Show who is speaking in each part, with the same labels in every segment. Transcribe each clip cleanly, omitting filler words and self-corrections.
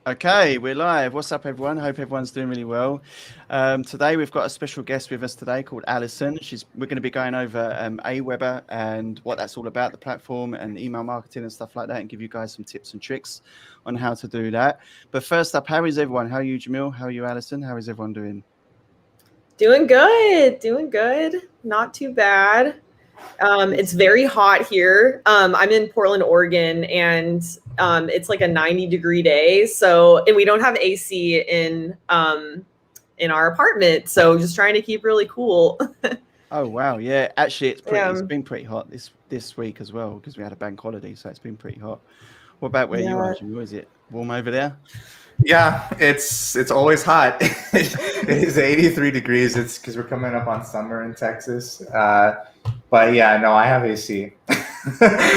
Speaker 1: Okay, we're live. What's up, everyone? Hope everyone's doing really well. Today we've got a special guest with us today called Allison. We're going to be going over Aweber and what that's all about, the platform and email marketing and stuff like that, and give you guys some tips and tricks on how to do that. But first up, how is everyone? How are you, Jamil? How are you, Allison? How is everyone doing?
Speaker 2: Doing good. Not too bad. It's very hot here. I'm in Portland, Oregon, and it's like a 90-degree day. And we don't have AC in our apartment, so just trying to keep really cool.
Speaker 1: Oh wow, yeah. Actually, it's been pretty hot this week as well because we had a bank holiday, so it's been pretty hot. What about where you are, Jamil? Is it warm over there?
Speaker 3: Yeah, it's always hot. It is 83 degrees. It's because we're coming up on summer in Texas. But yeah, no, I have AC,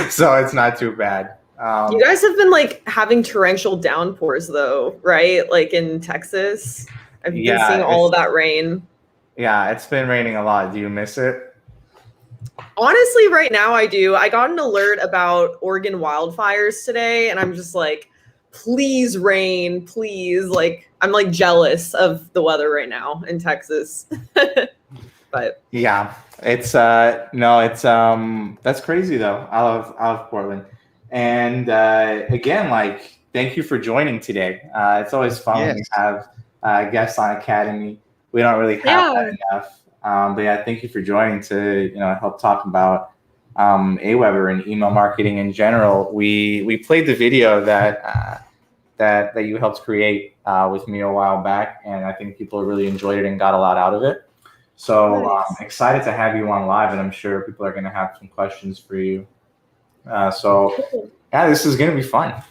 Speaker 3: so it's not too bad.
Speaker 2: You guys have been like having torrential downpours though, right? Like in Texas, I've been seeing all of that rain.
Speaker 3: Yeah, it's been raining a lot. Do you miss it?
Speaker 2: Honestly, right now I do. I got an alert about Oregon wildfires today, and I'm just like, please rain, please. Like, I'm like jealous of the weather right now in Texas. But
Speaker 3: yeah, it's that's crazy though. Out of Portland. And again, like, thank you for joining today. It's always fun when we have guests on Academy. We don't really have that enough. But yeah, thank you for joining to help talk about Aweber and email marketing in general. We played the video that you helped create with me a while back, and I think people really enjoyed it and got a lot out of it. So I'm excited to have you on live, and I'm sure people are going to have some questions for you. So yeah, this is going to be fun.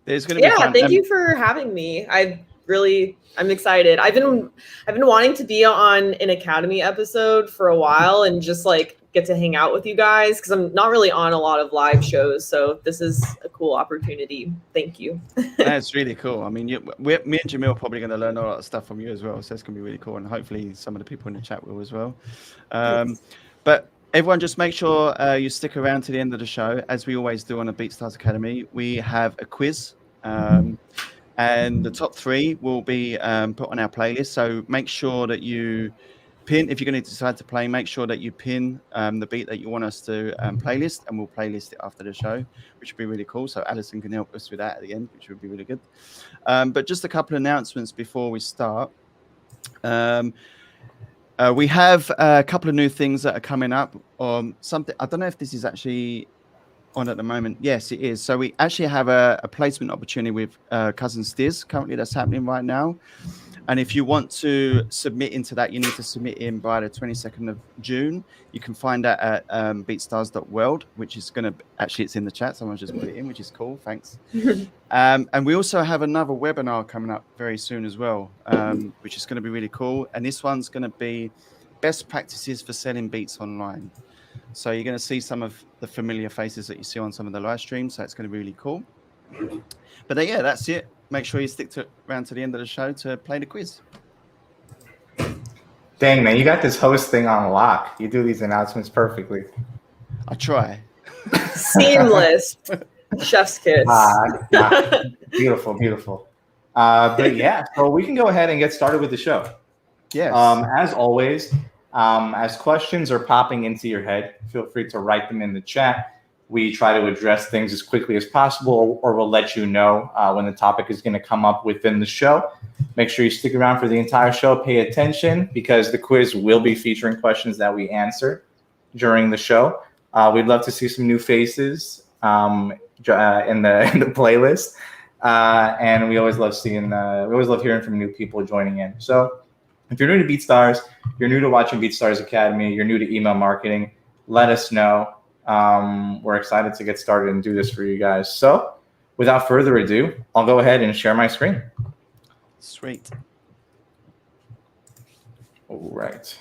Speaker 1: It's going to be fun.
Speaker 2: Thank you for having me. I'm excited. I've been wanting to be on an Academy episode for a while and just like get to hang out with you guys because I'm not really on a lot of live shows. So this is a cool opportunity. Thank you.
Speaker 1: That's really cool. I mean, me and Jamil are probably going to learn a lot of stuff from you as well. So it's going to be really cool. And hopefully some of the people in the chat will as well. But everyone, just make sure you stick around to the end of the show. As we always do on the BeatStars Academy, we have a quiz. And the top 3 will be put on our playlist. So make sure that you pin, if you're going to decide to play, make sure that you pin the beat that you want us to playlist, and we'll playlist it after the show, which would be really cool. So Allison can help us with that at the end, which would be really good. But just a couple of announcements before we start. We have a couple of new things that are coming up. Something, I don't know if this is actually on at the moment. Yes, it is. So we actually have a placement opportunity with Cousin Stiz currently that's happening right now. And if you want to submit into that, you need to submit in by the 22nd of June. You can find that at beatstars.world, which is going to actually, it's in the chat. Someone just put it in, which is cool. Thanks. And we also have another webinar coming up very soon as well, which is going to be really cool. And this one's going to be best practices for selling beats online. So you're going to see some of the familiar faces that you see on some of the live streams. So it's going to be really cool. But yeah, that's it. Make sure you stick around to the end of the show to play the quiz.
Speaker 3: Dang, man, you got this host thing on lock. You do these announcements perfectly.
Speaker 1: I try.
Speaker 2: Seamless. Chef's kiss.
Speaker 3: Beautiful, beautiful. But yeah, so we can go ahead and get started with the show.
Speaker 1: Yes.
Speaker 3: As always, as questions are popping into your head, feel free to write them in the chat. We try to address things as quickly as possible, or we'll let you know when the topic is going to come up within the show. Make sure you stick around for the entire show. Pay attention because the quiz will be featuring questions that we answer during the show. We'd love to see some new faces in the playlist, and we always love hearing from new people joining in. So if you're new to BeatStars, you're new to watching BeatStars Academy, you're new to email marketing, let us know. We're excited to get started and do this for you guys. So without further ado, I'll go ahead and share my screen.
Speaker 1: Sweet.
Speaker 3: All right.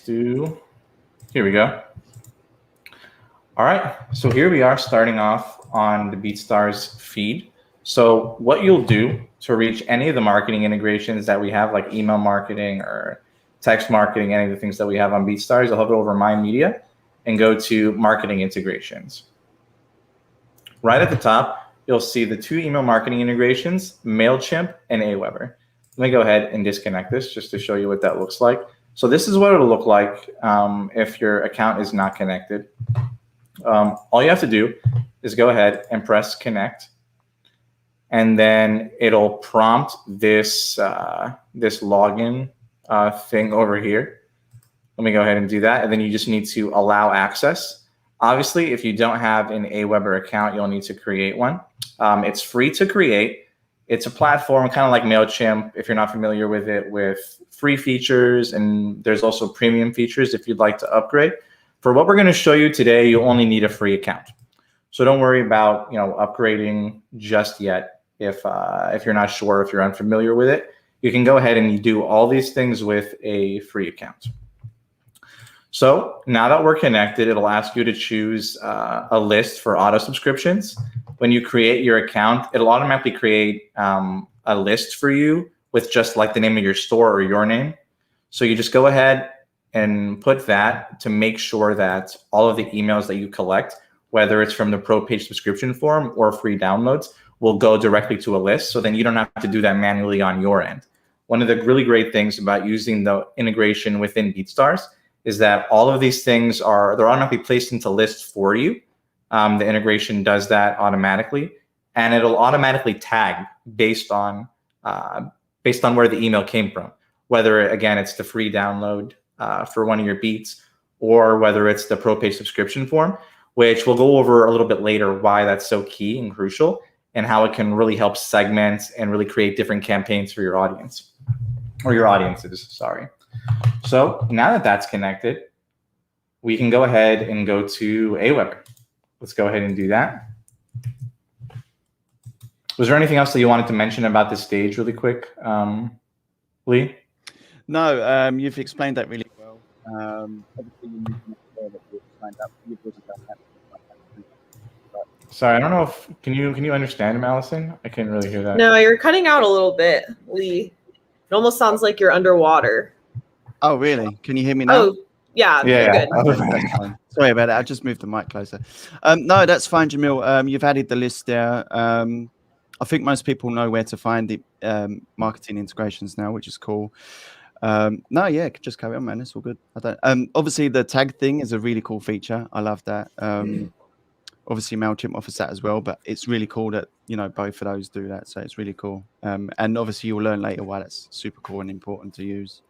Speaker 3: Here we go. All right. So here we are starting off on the BeatStars feed. So what you'll do to reach any of the marketing integrations that we have, like email marketing or text marketing, any of the things that we have on BeatStars, you'll hover over My Media and go to Marketing Integrations. Right at the top, you'll see the 2 email marketing integrations, MailChimp and Aweber. Let me go ahead and disconnect this just to show you what that looks like. So this is what it'll look like if your account is not connected. All you have to do is go ahead and press connect. And then it'll prompt this, this login thing over here. Let me go ahead and do that. And then you just need to allow access. Obviously, if you don't have an Aweber account, you'll need to create one. It's free to create. It's a platform kind of like MailChimp, if you're not familiar with it, with free features, and there's also premium features if you'd like to upgrade. For what we're going to show you today, you only need a free account. So don't worry about upgrading just yet if you're not sure, if you're unfamiliar with it. You can go ahead and you do all these things with a free account. So now that we're connected, it'll ask you to choose a list for auto subscriptions. When you create your account, it'll automatically create a list for you with just like the name of your store or your name. So you just go ahead and put that to make sure that all of the emails that you collect, whether it's from the pro page subscription form or free downloads, will go directly to a list. So then you don't have to do that manually on your end. One of the really great things about using the integration within BeatStars is that all of these things they're automatically placed into lists for you. The integration does that automatically, and it'll automatically tag based on where the email came from. Whether again it's the free download for one of your beats, or whether it's the pro page subscription form, which we'll go over a little bit later why that's so key and crucial, and how it can really help segment and really create different campaigns for your audience or your audiences. Sorry. So now that that's connected, we can go ahead and go to Aweber. Let's go ahead and do that. Was there anything else that you wanted to mention about this stage really quick, Lee?
Speaker 1: No, you've explained that really well. Obviously, you need to make sure that you've signed up. You've already done that.
Speaker 3: Sorry, I don't know if can you understand him, Allison? I can't really hear that.
Speaker 2: No, you're cutting out a little bit, Lee. It almost sounds like you're underwater.
Speaker 1: Oh, really? Can you hear me now?
Speaker 2: Oh, yeah.
Speaker 3: Yeah.
Speaker 2: Good.
Speaker 1: That's fine. Sorry about it. I just moved the mic closer. No, that's fine, Jamil. You've added the list there. I think most people know where to find the marketing integrations now, which is cool. No, yeah, just carry on, man. It's all good. I don't. Obviously, the tag thing is a really cool feature. I love that. Obviously, MailChimp offers that as well, but it's really cool that both of those do that. So it's really cool. And obviously, you'll learn later why that's super cool and important to use.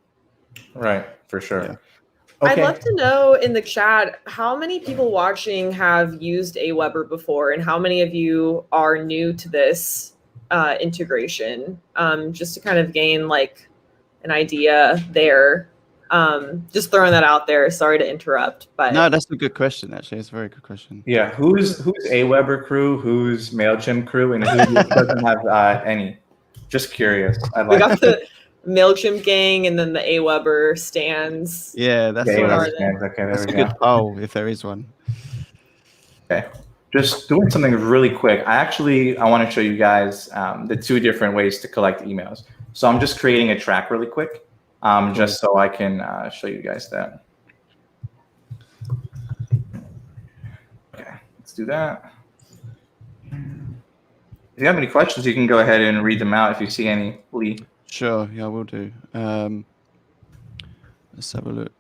Speaker 3: Right, for sure.
Speaker 1: Yeah.
Speaker 2: I'd
Speaker 3: Okay.
Speaker 2: love to know in the chat how many people watching have used Aweber before, and how many of you are new to this integration, just to kind of gain like an idea there. Just throwing that out there. Sorry to interrupt, but
Speaker 1: No, that's a good question. Actually, it's a very good question.
Speaker 3: Yeah, who's Aweber crew, who's MailChimp crew, and who doesn't have any? Just curious.
Speaker 2: we got the MailChimp gang and then the Aweber stands.
Speaker 1: Yeah, that's
Speaker 3: Okay,
Speaker 1: what
Speaker 2: are
Speaker 1: I-
Speaker 2: they?
Speaker 1: that's a
Speaker 3: we go.
Speaker 1: good poll if there is one.
Speaker 3: Okay, just doing something really quick. I want to show you guys the 2 different ways to collect emails. So I'm just creating a track really quick, just so I can show you guys that. Okay, let's do that. If you have any questions, you can go ahead and read them out if you see any, Lee.
Speaker 1: Sure, yeah, I will do. Let's have a look.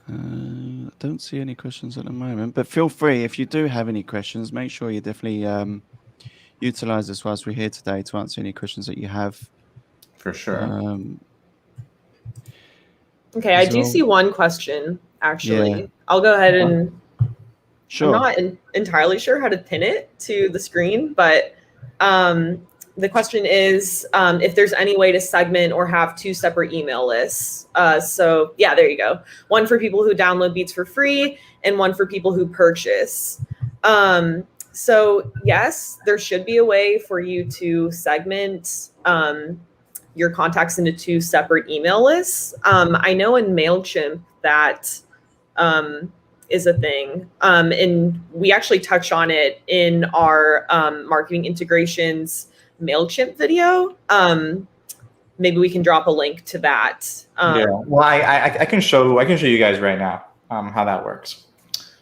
Speaker 1: I don't see any questions at the moment, but feel free, if you do have any questions, make sure you definitely utilize this whilst we're here today to answer any questions that you have.
Speaker 3: For sure.
Speaker 2: Okay, I do
Speaker 1: So-
Speaker 2: see one question actually.
Speaker 1: Yeah.
Speaker 2: I'll go ahead and
Speaker 1: Sure.
Speaker 2: I'm not entirely sure how to pin it to the screen, but the question is if there's any way to segment or have 2 separate email lists. So yeah, there you go. One for people who download beats for free and one for people who purchase. So yes, there should be a way for you to segment your contacts into 2 separate email lists. I know in MailChimp that is a thing. And we actually touch on it in our marketing integrations MailChimp video. Maybe we can drop a link to that.
Speaker 3: Yeah. Well, I can show you guys right now how that works.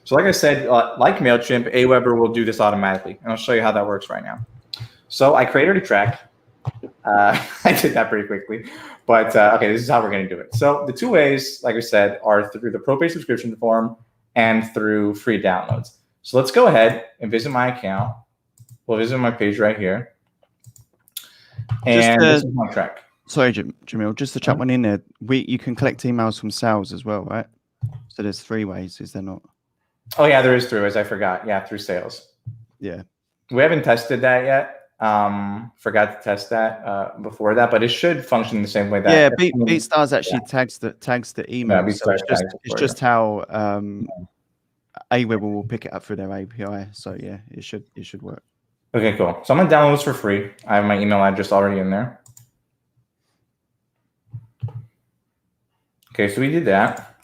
Speaker 3: So like I said, like MailChimp, Aweber will do this automatically. And I'll show you how that works right now. So I created a track. I did that pretty quickly. But okay, this is how we're going to do it. So the two ways, like I said, are through the pro-pay subscription form and through free downloads. So let's go ahead and visit my account. We'll visit my page right here. And this is my track.
Speaker 1: Sorry, Jamil, just to chuck one in there. You can collect emails from sales as well, right? So there's 3 ways, is there not?
Speaker 3: Oh yeah, there is 3 ways. I forgot. Yeah, through sales.
Speaker 1: Yeah. We
Speaker 3: haven't tested that yet. Forgot to test that before that, but it should function the same way that.
Speaker 1: Yeah, BeatStars actually tags the email.
Speaker 3: Yeah,
Speaker 1: so it's just how Aweber will pick it up through their API. So yeah, it should work.
Speaker 3: Okay, cool. So I'm gonna download this for free. I have my email address already in there. Okay, so we did that.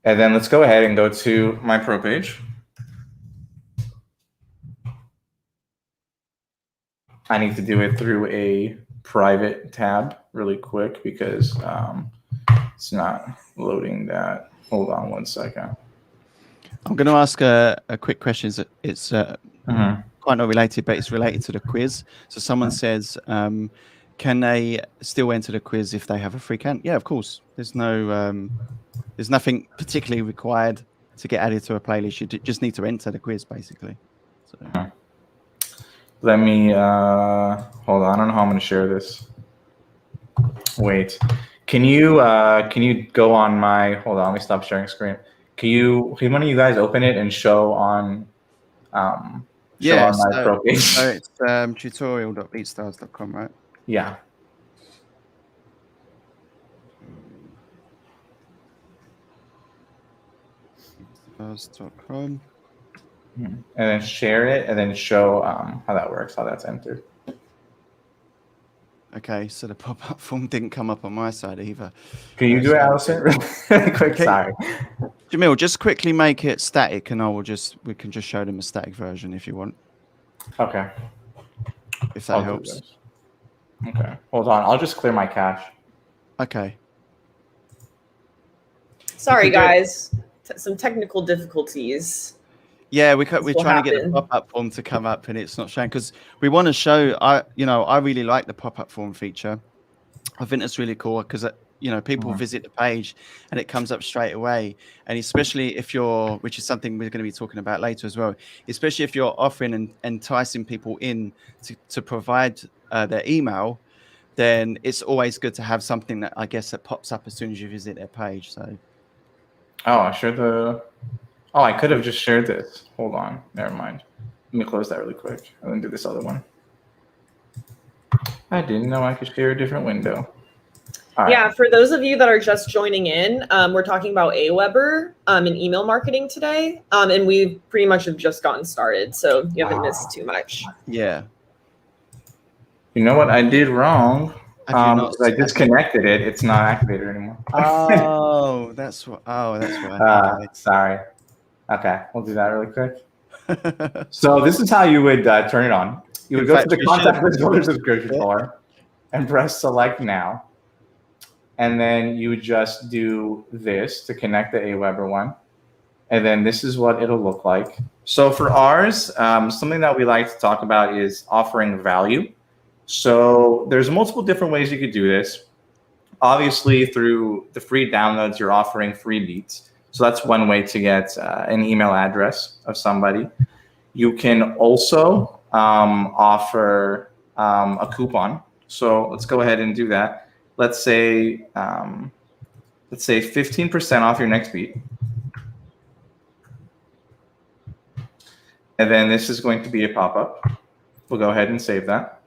Speaker 3: And then let's go ahead and go to my pro page. I need to do it through a private tab really quick because it's not loading that. Hold on one second.
Speaker 1: I'm going to ask a quick question. It's quite not related, but it's related to the quiz. So someone says, can they still enter the quiz if they have a free account? Yeah, of course. There's nothing particularly required to get added to a playlist. You just need to enter the quiz, basically. So.
Speaker 3: Let me hold on. I don't know how I'm going to share this. Wait, can you go on my? Hold on. Let me stop sharing screen. Can one of you guys open it and show on?
Speaker 1: Yeah,
Speaker 3: on my pro page.
Speaker 1: So it's tutorial.beatstars.com, right?
Speaker 3: Yeah.
Speaker 1: beatsstars.com.
Speaker 3: And then share it, and then show how that works, how that's entered.
Speaker 1: Okay, so the pop-up form didn't come up on my side either.
Speaker 3: Can you do it, Allison? Really quick, sorry.
Speaker 1: Jamil, just quickly make it static, and we can just show them a static version if you want.
Speaker 3: Okay.
Speaker 1: If that helps.
Speaker 3: Okay, hold on. I'll just clear my cache.
Speaker 1: Okay.
Speaker 2: Sorry, guys. Some technical difficulties.
Speaker 1: Yeah, we're trying to get the pop-up form to come up, and it's not showing because we want to show. I really like the pop-up form feature. I think it's really cool because people visit the page and it comes up straight away. And especially if which is something we're going to be talking about later as well. Especially if you're offering and enticing people in to provide their email, then it's always good to have something that that pops up as soon as you visit their page. So.
Speaker 3: Oh, I shared the. Oh, I could have just shared this. Hold on. Never mind. Let me close that really quick and then do this other one. I didn't know I could share a different window. All right.
Speaker 2: Yeah, for those of you that are just joining in, we're talking about Aweber and email marketing today. And we pretty much have just gotten started, so you haven't missed too much.
Speaker 1: Yeah.
Speaker 3: You know what I did wrong? I disconnected it. It's not activated anymore.
Speaker 1: Oh, that's what. Okay.
Speaker 3: Sorry. Okay, we'll do that really quick. So this is how you would turn it on. You would go to the contact list folder subscription form and press select now. And then you would just do this to connect the Aweber one. And then this is what it'll look like. So for ours, something that we like to talk about is offering value. So there's multiple different ways you could do this. Obviously, through the free downloads, you're offering free beats. So that's one way to get an email address of somebody. You can also offer a coupon. So let's go ahead and do that. Let's say 15% off your next beat. And then this is going to be a pop-up. We'll go ahead and save that.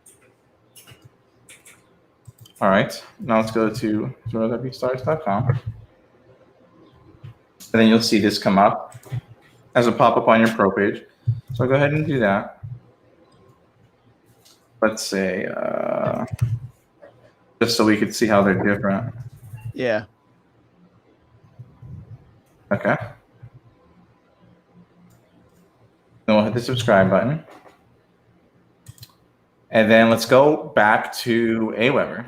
Speaker 3: All right, now let's go to beatsellers.com. And then you'll see this come up as a pop-up on your pro page. So I'll go ahead and do that. Let's say, just so we could see how they're different.
Speaker 1: Yeah.
Speaker 3: Okay. Then we'll hit the subscribe button. And then let's go back to Aweber.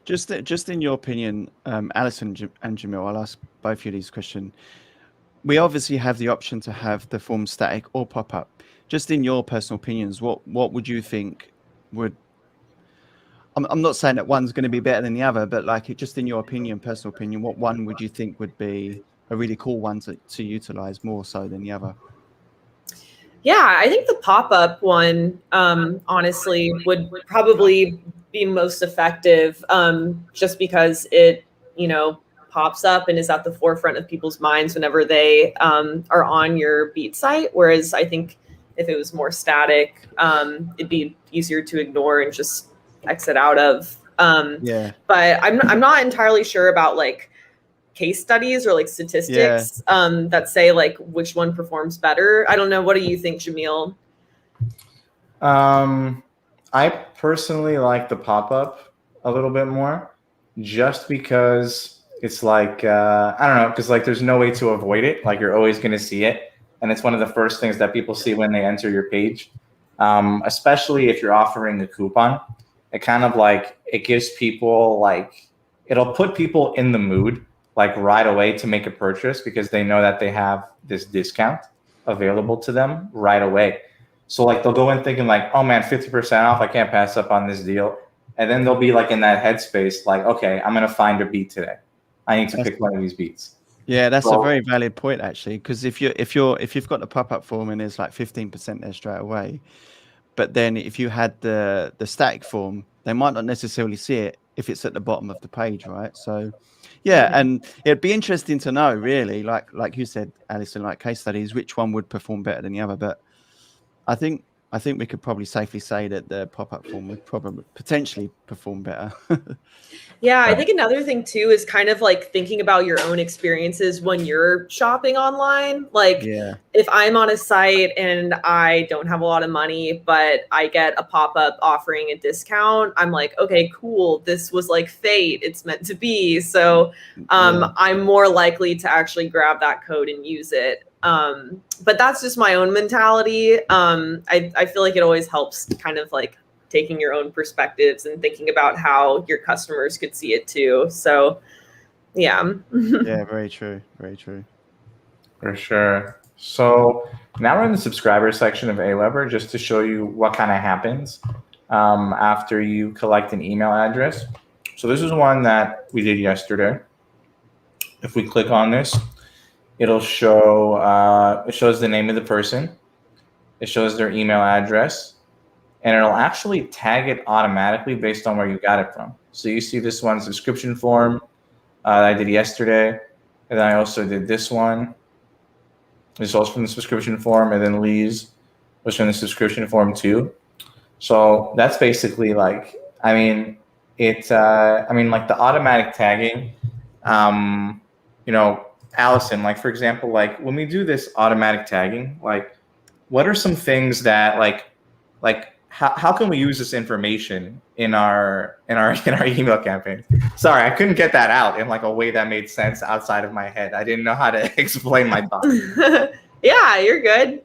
Speaker 1: Just in your opinion, Allison and Jamil, I'll ask both of you these questions. we obviously have the option to have the form static or pop up. Just in your personal opinions, what would you think would? I'm not saying that one's going to be better than the other, but like just in your opinion, personal opinion, what one would you think would be a really cool one to utilize more so than the other?
Speaker 2: Yeah, I think the pop-up one, honestly, would probably be most effective, just because it, pops up and is at the forefront of people's minds whenever they are on your beat site. Whereas I think if it was more static, it'd be easier to ignore and just exit out of.
Speaker 1: Yeah.
Speaker 2: But I'm not entirely sure about like case studies or like statistics that say like which one performs better. I don't know. What do you think, Jamil?
Speaker 3: I personally like the pop-up a little bit more, just because it's like I don't know, because like there's no way to avoid it. Like you're always going to see it, and it's one of the first things that people see when they enter your page. Especially if you're offering a coupon, it kind of like it gives people like it'll put people in the mood like right away to make a purchase because they know that they have this discount available to them right away. So like they'll go in thinking like, oh man, 50% off, I can't pass up on this deal. And then they'll be like in that headspace, like, okay, I'm gonna find a beat today. I need to pick one of these beats.
Speaker 1: Yeah, that's a very valid point actually, because if you've got the pop-up form and there's like 15% there straight away, but then if you had the static form, they might not necessarily see it if it's at the bottom of the page, right? So yeah, and it'd be interesting to know really, like you said, Allison, like case studies, which one would perform better than the other. But I think we could probably safely say that the pop-up form would probably potentially perform better.
Speaker 2: Yeah, I think another thing too is kind of like thinking about your own experiences when you're shopping online. Like if I'm on a site and I don't have a lot of money, but I get a pop-up offering a discount, I'm like, okay, cool. This was like fate. It's meant to be. So I'm more likely to actually grab that code and use it. But that's just my own mentality. I feel like it always helps kind of like taking your own perspectives and thinking about how your customers could see it too. So yeah.
Speaker 1: Yeah, very true. Very true.
Speaker 3: For sure. So now we're in the subscriber section of Aweber just to show you what kind of happens after you collect an email address. So this is one that we did yesterday. If we click on this, it'll show, it shows the name of the person. It shows their email address. And it'll actually tag it automatically based on where you got it from. So you see this one subscription form that I did yesterday. And then I also did this one. This is also from the subscription form. And then Lee's was from the subscription form too. So that's basically like, I mean, it's, like the automatic tagging, Allison, like for example, like when we do this automatic tagging, like what are some things that like how can we use this information in our email campaign? Sorry, I couldn't get that out in like a way that made sense outside of my head. I didn't know how to explain my thoughts.
Speaker 2: Yeah, you're good.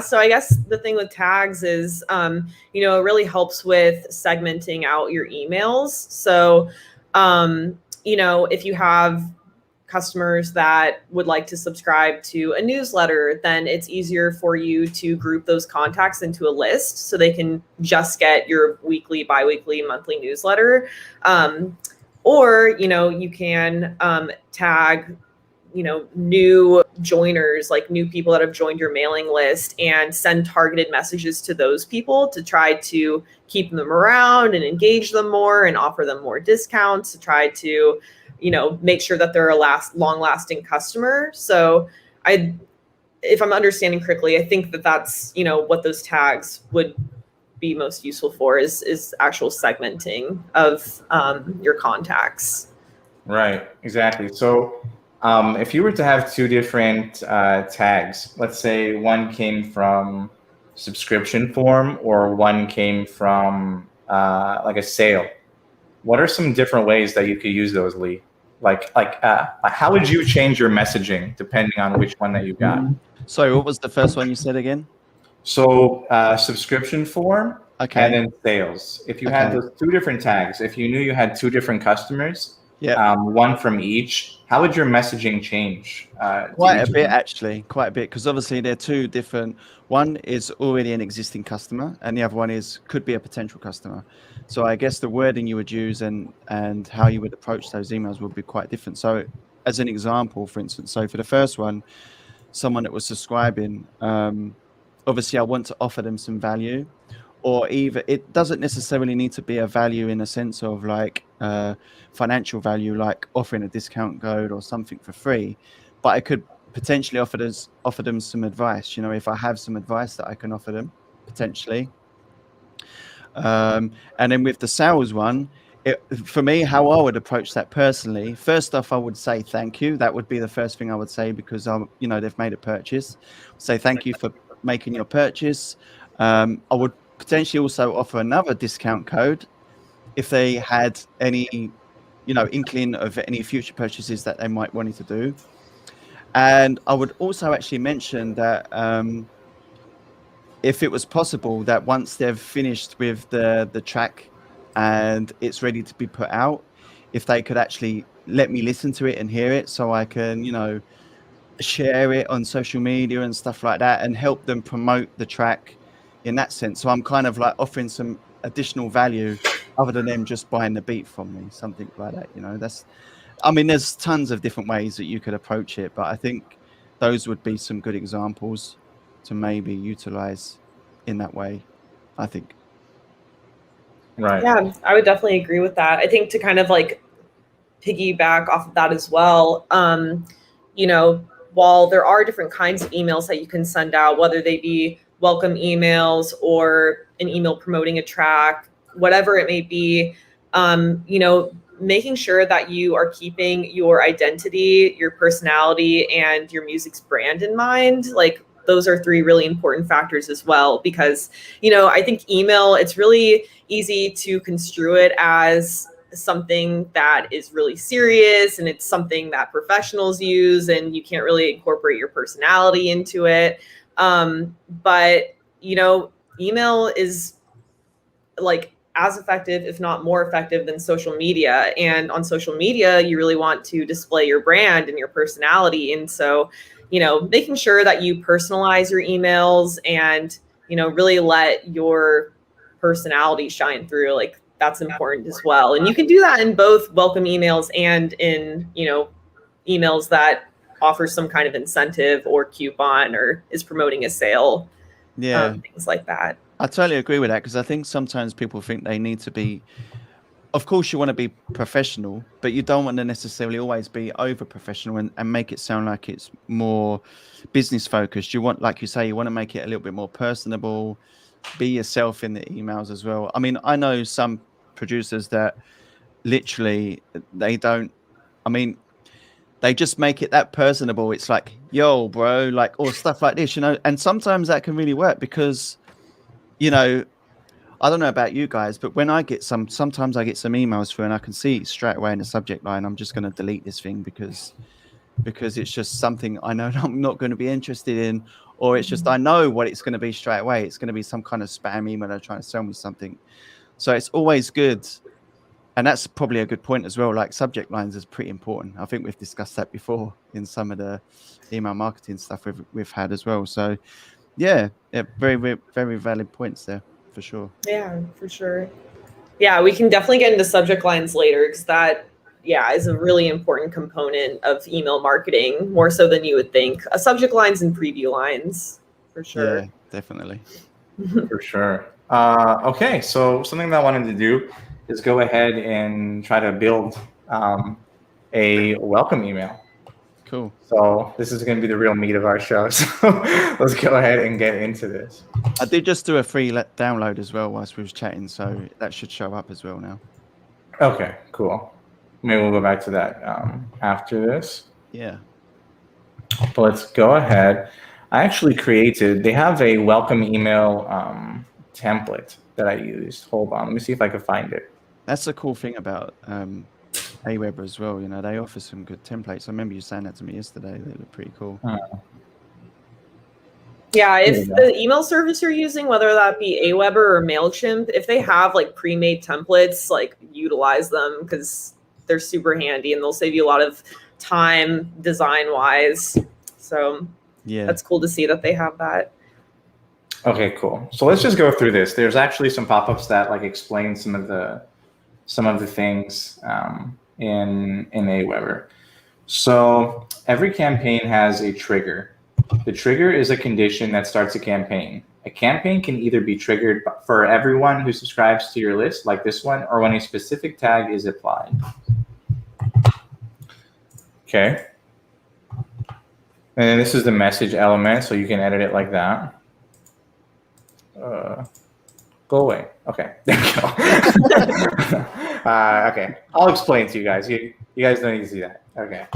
Speaker 2: So I guess the thing with tags is, it really helps with segmenting out your emails. So, if you have customers that would like to subscribe to a newsletter, then it's easier for you to group those contacts into a list so they can just get your weekly, biweekly, monthly newsletter. Or, you can tag, new joiners, like new people that have joined your mailing list, and send targeted messages to those people to try to keep them around and engage them more and offer them more discounts to try to make sure that they're a long-lasting customer. So if I'm understanding correctly, I think that's, what those tags would be most useful for is actual segmenting of your contacts.
Speaker 3: Right, exactly. So if you were to have two different tags, let's say one came from subscription form or one came from like a sale, what are some different ways that you could use those, Lee? Like how would you change your messaging depending on which one that you got?
Speaker 1: Sorry, what was the first one you said again?
Speaker 3: So subscription form,
Speaker 1: okay,
Speaker 3: and then sales. If you had those two different tags, if you knew you had two different customers,
Speaker 1: Yeah.
Speaker 3: One from each. How would your messaging change?
Speaker 1: Quite a bit, actually, quite a bit, because obviously they're two different. One is already an existing customer, and the other one could be a potential customer. So I guess the wording you would use and how you would approach those emails would be quite different. So, as an example, for instance, so for the first one, someone that was subscribing, obviously I want to offer them some value, or either it doesn't necessarily need to be a value in a sense of like financial value, like offering a discount code or something for free, but I could potentially offer them some advice. You know, if I have some advice that I can offer them potentially. And then with the sales one, for me, how I would approach that personally, first off, I would say thank you. That would be the first thing I would say, because they've made a purchase. Say thank you for making your purchase. I would potentially also offer another discount code if they had any, inkling of any future purchases that they might wanting to do. And I would also actually mention that if it was possible, that once they've finished with the track and it's ready to be put out, if they could actually let me listen to it and hear it, so I can, share it on social media and stuff like that, and help them promote the track in that sense. So I'm kind of like offering some additional value other than them just buying the beat from me, something like that. There's tons of different ways that you could approach it, but I think those would be some good examples to maybe utilize in that way, I think.
Speaker 3: Right.
Speaker 2: Yeah, I would definitely agree with that. I think to kind of like piggyback off of that as well, while there are different kinds of emails that you can send out, whether they be welcome emails or an email promoting a track, whatever it may be, making sure that you are keeping your identity, your personality, and your music's brand in mind. Like, those are three really important factors as well, because, I think email, it's really easy to construe it as something that is really serious, and it's something that professionals use, and you can't really incorporate your personality into it. But email is like as effective, if not more effective, than social media. And on social media, you really want to display your brand and your personality. And so, making sure that you personalize your emails and, really let your personality shine through, like, that's important as well. And you can do that in both welcome emails and in, emails that offer some kind of incentive or coupon or is promoting a sale.
Speaker 1: Yeah.
Speaker 2: Things like that.
Speaker 1: I totally agree with that, because I think sometimes people think they need to be, of course you want to be professional, but you don't want to necessarily always be over professional and make it sound like it's more business focused. You want, like you say, you want to make it a little bit more personable, be yourself in the emails as well. I mean, I know some producers that literally they just make it that personable. It's like, yo, bro, like, or stuff like this, and sometimes that can really work, because I don't know about you guys, but when I get sometimes I get some emails through and I can see straight away in the subject line, I'm just going to delete this thing because it's just something I know I'm not going to be interested in, or it's just, I know what it's going to be straight away. It's going to be some kind of spam email they're trying to sell me something. So it's always good. And that's probably a good point as well. Like, subject lines is pretty important. I think we've discussed that before in some of the email marketing stuff we've had as well. So yeah, very, very, very valid points there, for sure.
Speaker 2: Yeah, for sure. Yeah, we can definitely get into subject lines later, because that, is a really important component of email marketing, more so than you would think. Subject lines and preview lines, for sure.
Speaker 1: Yeah, definitely.
Speaker 3: For sure. Okay, so something that I wanted to do is go ahead and try to build a welcome email.
Speaker 1: Cool.
Speaker 3: So this is going to be the real meat of our show. So let's go ahead and get into this.
Speaker 1: I did just do a free download as well whilst we was chatting, so that should show up as well now.
Speaker 3: Okay, cool. Maybe we'll go back to that after this.
Speaker 1: Yeah.
Speaker 3: But let's go ahead. I actually they have a welcome email template that I used. Hold on, let me see if I can find it.
Speaker 1: That's the cool thing about Aweber as well. They offer some good templates. I remember you saying that to me yesterday. They look pretty cool.
Speaker 2: Yeah, if the email service you're using, whether that be Aweber or MailChimp, if they have like pre-made templates, like, utilize them, because they're super handy, and they'll save you a lot of time design wise. So
Speaker 1: Yeah,
Speaker 2: that's cool to see that they have that.
Speaker 3: Okay, cool. So let's just go through this. There's actually some pop-ups that like explain some of the things in Aweber. So every campaign has a trigger. The trigger is a condition that starts a campaign. A campaign can either be triggered for everyone who subscribes to your list, like this one, or when a specific tag is applied. Okay. And then this is the message element, so you can edit it like that. Go away. Okay, there you go. Okay, I'll explain to you guys. You guys don't need to see that. Okay.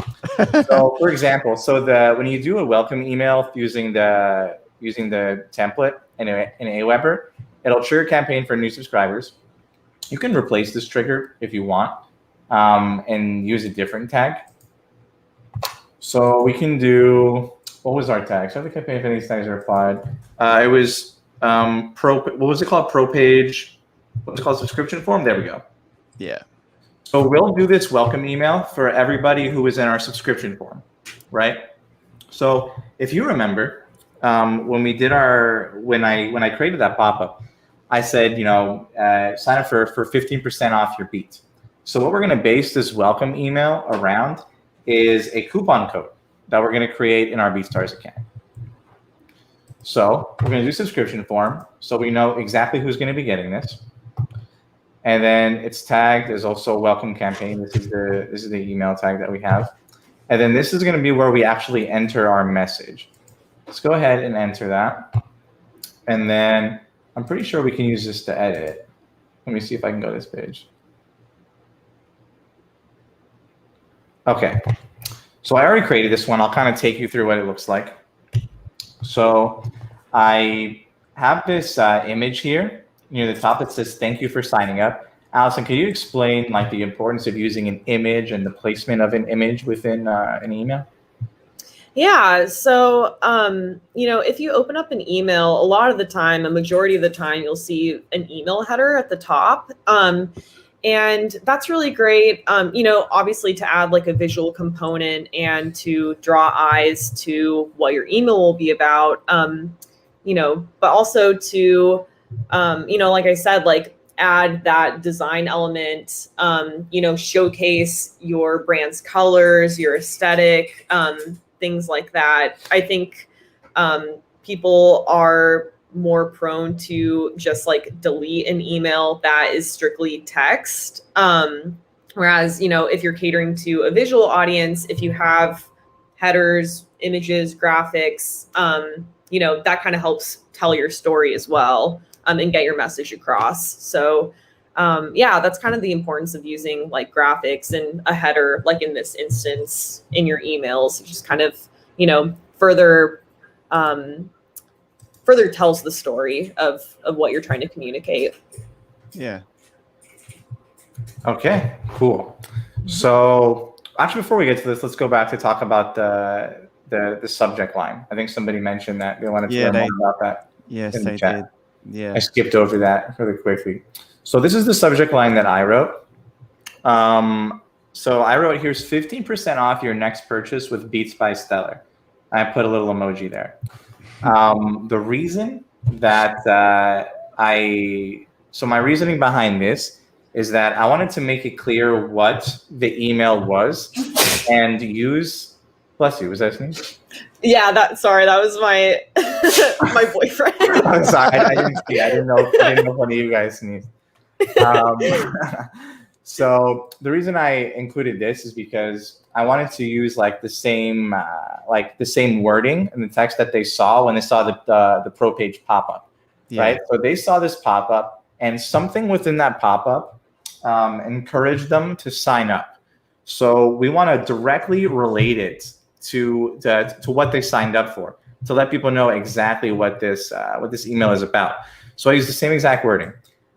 Speaker 3: So, for example, when you do a welcome email using the template in Aweber, it'll trigger a campaign for new subscribers. You can replace this trigger if you want, and use a different tag. So we can do, what was our tag? So the campaign, if any of these tags are applied, it was what was it called? Pro page. What was it called? Subscription form. There we go.
Speaker 1: yeah,
Speaker 3: So we'll do this welcome email for everybody who is in our subscription form, right? So if you remember, when we did when I created that pop-up, I said, sign up for 15% off your beat. So what we're going to base this welcome email around is a coupon code that we're going to create in our BeatStars account. So we're going to do subscription form, so we know exactly who's going to be getting this. And then it's tagged as also a welcome campaign. This is the email tag that we have. And then this is going to be where we actually enter our message. Let's go ahead and enter that. And then I'm pretty sure we can use this to edit it. Let me see if I can go to this page. Okay. So I already created this one. I'll kind of take you through what it looks like. So I have this image here near the top that says, "Thank you for signing up." Allison, can you explain like the importance of using an image and the placement of an image within an email?
Speaker 2: Yeah. So, if you open up an email, a lot of the time, a majority of the time, you'll see an email header at the top. And that's really great, obviously to add like a visual component and to draw eyes to what your email will be about, but also to, like I said, like add that design element, showcase your brand's colors, your aesthetic, things like that. I think people are more prone to just like delete an email that is strictly text. Whereas, if you're catering to a visual audience, if you have headers, images, graphics, that kind of helps tell your story as well, and get your message across. So, that's kind of the importance of using like graphics and a header, like in this instance in your emails, just kind of, further tells the story of what you're trying to communicate.
Speaker 1: yeah.
Speaker 3: Okay, cool. So actually, before we get to this, let's go back to talk about the subject line. I think somebody mentioned that they wanted to learn more about that.
Speaker 1: Yes,
Speaker 3: in the
Speaker 1: they
Speaker 3: chat.
Speaker 1: did. Yeah.
Speaker 3: I skipped over that really quickly. So this is the subject line that I wrote. So I wrote, "Here's 15% off your next purchase with Beats by Stellar." I put a little emoji there. The reason that my reasoning behind this is that I wanted to make it clear what the email was and use, bless you, was that sneeze?
Speaker 2: Yeah, that was my my boyfriend.
Speaker 3: I'm sorry, I didn't see. I didn't know if one of you guys sneezed. So the reason I included this is because I wanted to use like the same wording in the text that they saw when they saw the pro page pop up, right? So they saw this pop up, and something within that pop up encouraged them to sign up. So we want to directly relate it to what they signed up for, to let people know exactly what this email is about. So I used the same exact wording.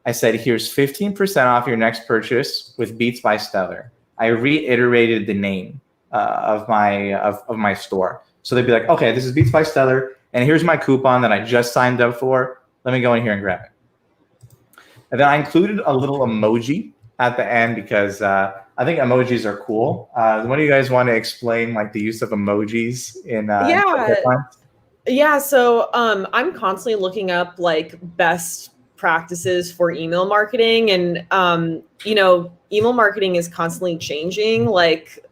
Speaker 3: I said, "Here's 15% off your next purchase with Beats by Stellar." I reiterated the name of my store. So they'd be like, "Okay, this is Beats by Stellar, and here's my coupon that I just signed up for. Let me go in here and grab it." And then I included a little emoji at the end because I I think emojis are cool. One of you guys want to explain like the use of emojis in subject lines?
Speaker 2: Yeah, so I'm constantly looking up like best practices for email marketing, and email marketing is constantly changing, like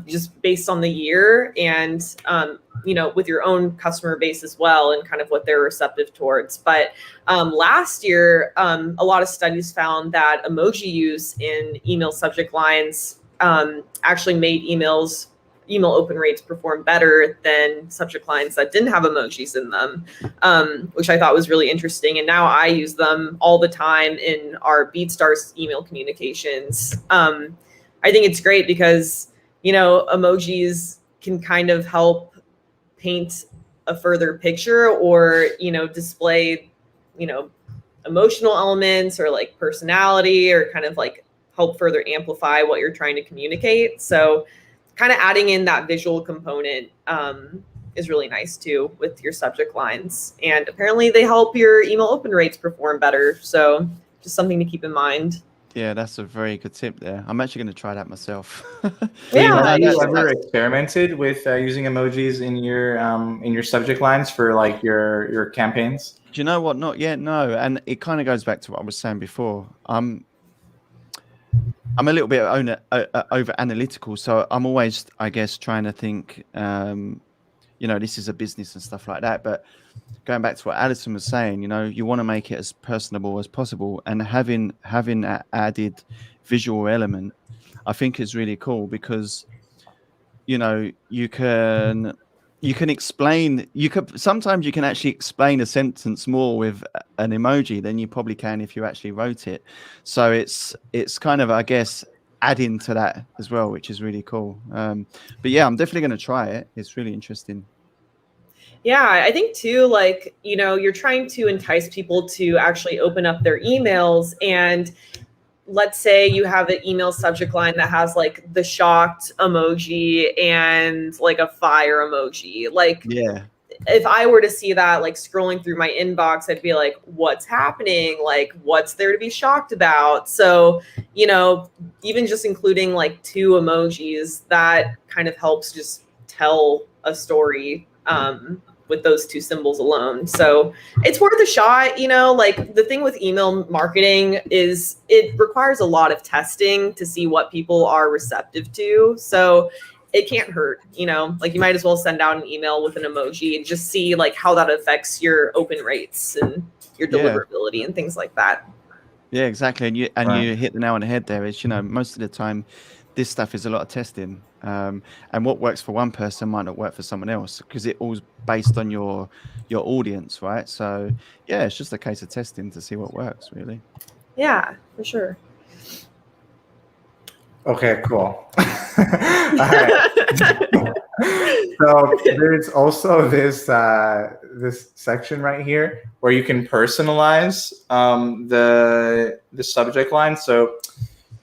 Speaker 2: just based on the year, and with your own customer base as well, and kind of what they're receptive towards. But last year, a lot of studies found that emoji use in email subject lines actually made email open rates perform better than subject lines that didn't have emojis in them, which I thought was really interesting. And now I use them all the time in our BeatStars email communications. I think it's great because, emojis can kind of help paint a further picture, or, display, emotional elements or like personality, or kind of like help further amplify what you're trying to communicate. So kind of adding in that visual component is really nice too with your subject lines. And apparently they help your email open rates perform better. So just something to keep in mind.
Speaker 1: Yeah, that's a very good tip there. I'm actually going to try that myself.
Speaker 2: Yeah.
Speaker 3: Have you ever experimented with using emojis in your subject lines for like your campaigns?
Speaker 1: Do you know what? Not yet, no. And it kind of goes back to what I was saying before. I'm a little bit over analytical, so I'm always, I guess, trying to think, this is a business and stuff like that. But going back to what Allison was saying, you want to make it as personable as possible, and having that added visual element, I think is really cool, because, you can explain, sometimes you can actually explain a sentence more with an emoji than you probably can if you actually wrote it. So it's kind of, I guess, adding to that as well, which is really cool. But yeah, I'm definitely going to try it. It's really interesting.
Speaker 2: Yeah, I think too, like, you're trying to entice people to actually open up their emails, and let's say you have an email subject line that has like the shocked emoji and like a fire emoji. Like,
Speaker 1: yeah,
Speaker 2: if I were to see that, like scrolling through my inbox, I'd be like, what's happening? Like, what's there to be shocked about? So, even just including like 2 emojis, that kind of helps just tell a story with those 2 symbols alone. So it's worth a shot. Like, the thing with email marketing is it requires a lot of testing to see what people are receptive to. So it can't hurt, like you might as well send out an email with an emoji and just see like how that affects your open rates and your deliverability and things like that.
Speaker 1: Yeah, exactly. And you hit the nail on the head there. Is, most of the time this stuff is a lot of testing, and what works for one person might not work for someone else, because it all's based on your audience, right? So yeah, it's just a case of testing to see what works, really.
Speaker 2: Yeah, for sure.
Speaker 3: Okay, cool. All right. So there's also this this section right here where you can personalize the subject line. So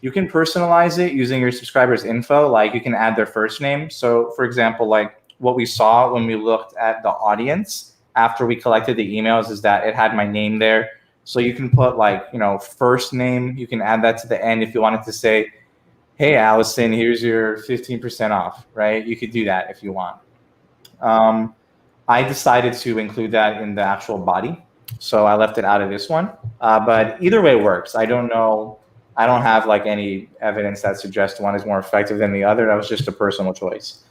Speaker 3: you can personalize it using your subscribers' info. Like, you can add their first name. So for example, like what we saw when we looked at the audience after we collected the emails is that it had my name there. So you can put like, first name. You can add that to the end if you wanted to say, hey, Allison, here's your 15% off, right? You could do that if you want. I decided to include that in the actual body, so I left it out of this one. But either way works. I don't know. I don't have like any evidence that suggests one is more effective than the other. That was just a personal choice.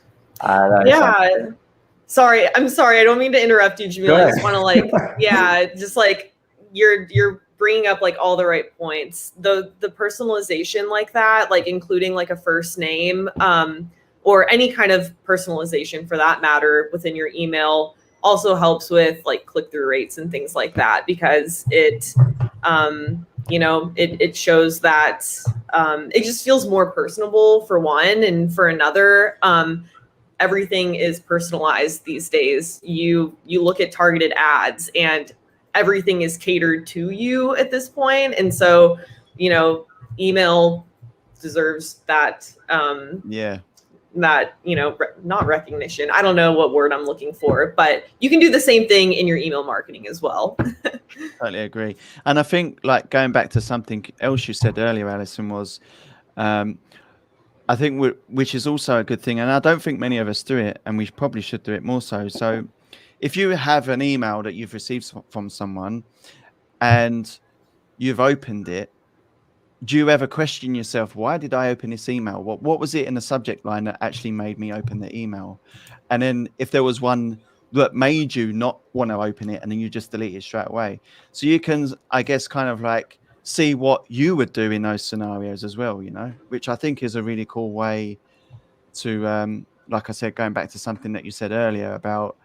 Speaker 2: Sorry. I'm sorry. I don't mean to interrupt you, Jamil. I just want to just like you're bringing up like all the right points. The personalization like that, like including like a first name, or any kind of personalization for that matter within your email, also helps with like click-through rates and things like that, because it it shows that it just feels more personable for one, and for another, everything is personalized these days. You look at targeted ads and everything is catered to you at this point. And so, email deserves that, not recognition. I don't know what word I'm looking for, but you can do the same thing in your email marketing as well.
Speaker 1: Totally agree. And I think, like, going back to something else you said earlier, Allison, was I think which is also a good thing, and I don't think many of us do it, and we probably should do it more so. So, if you have an email that you've received from someone and you've opened it, do you ever question yourself, why did I open this email? What was it in the subject line that actually made me open the email? And then if there was one that made you not want to open it, and then you just delete it straight away. So you can, I guess, kind of like see what you would do in those scenarios as well, you know, which I think is a really cool way to, like I said, going back to something that you said earlier about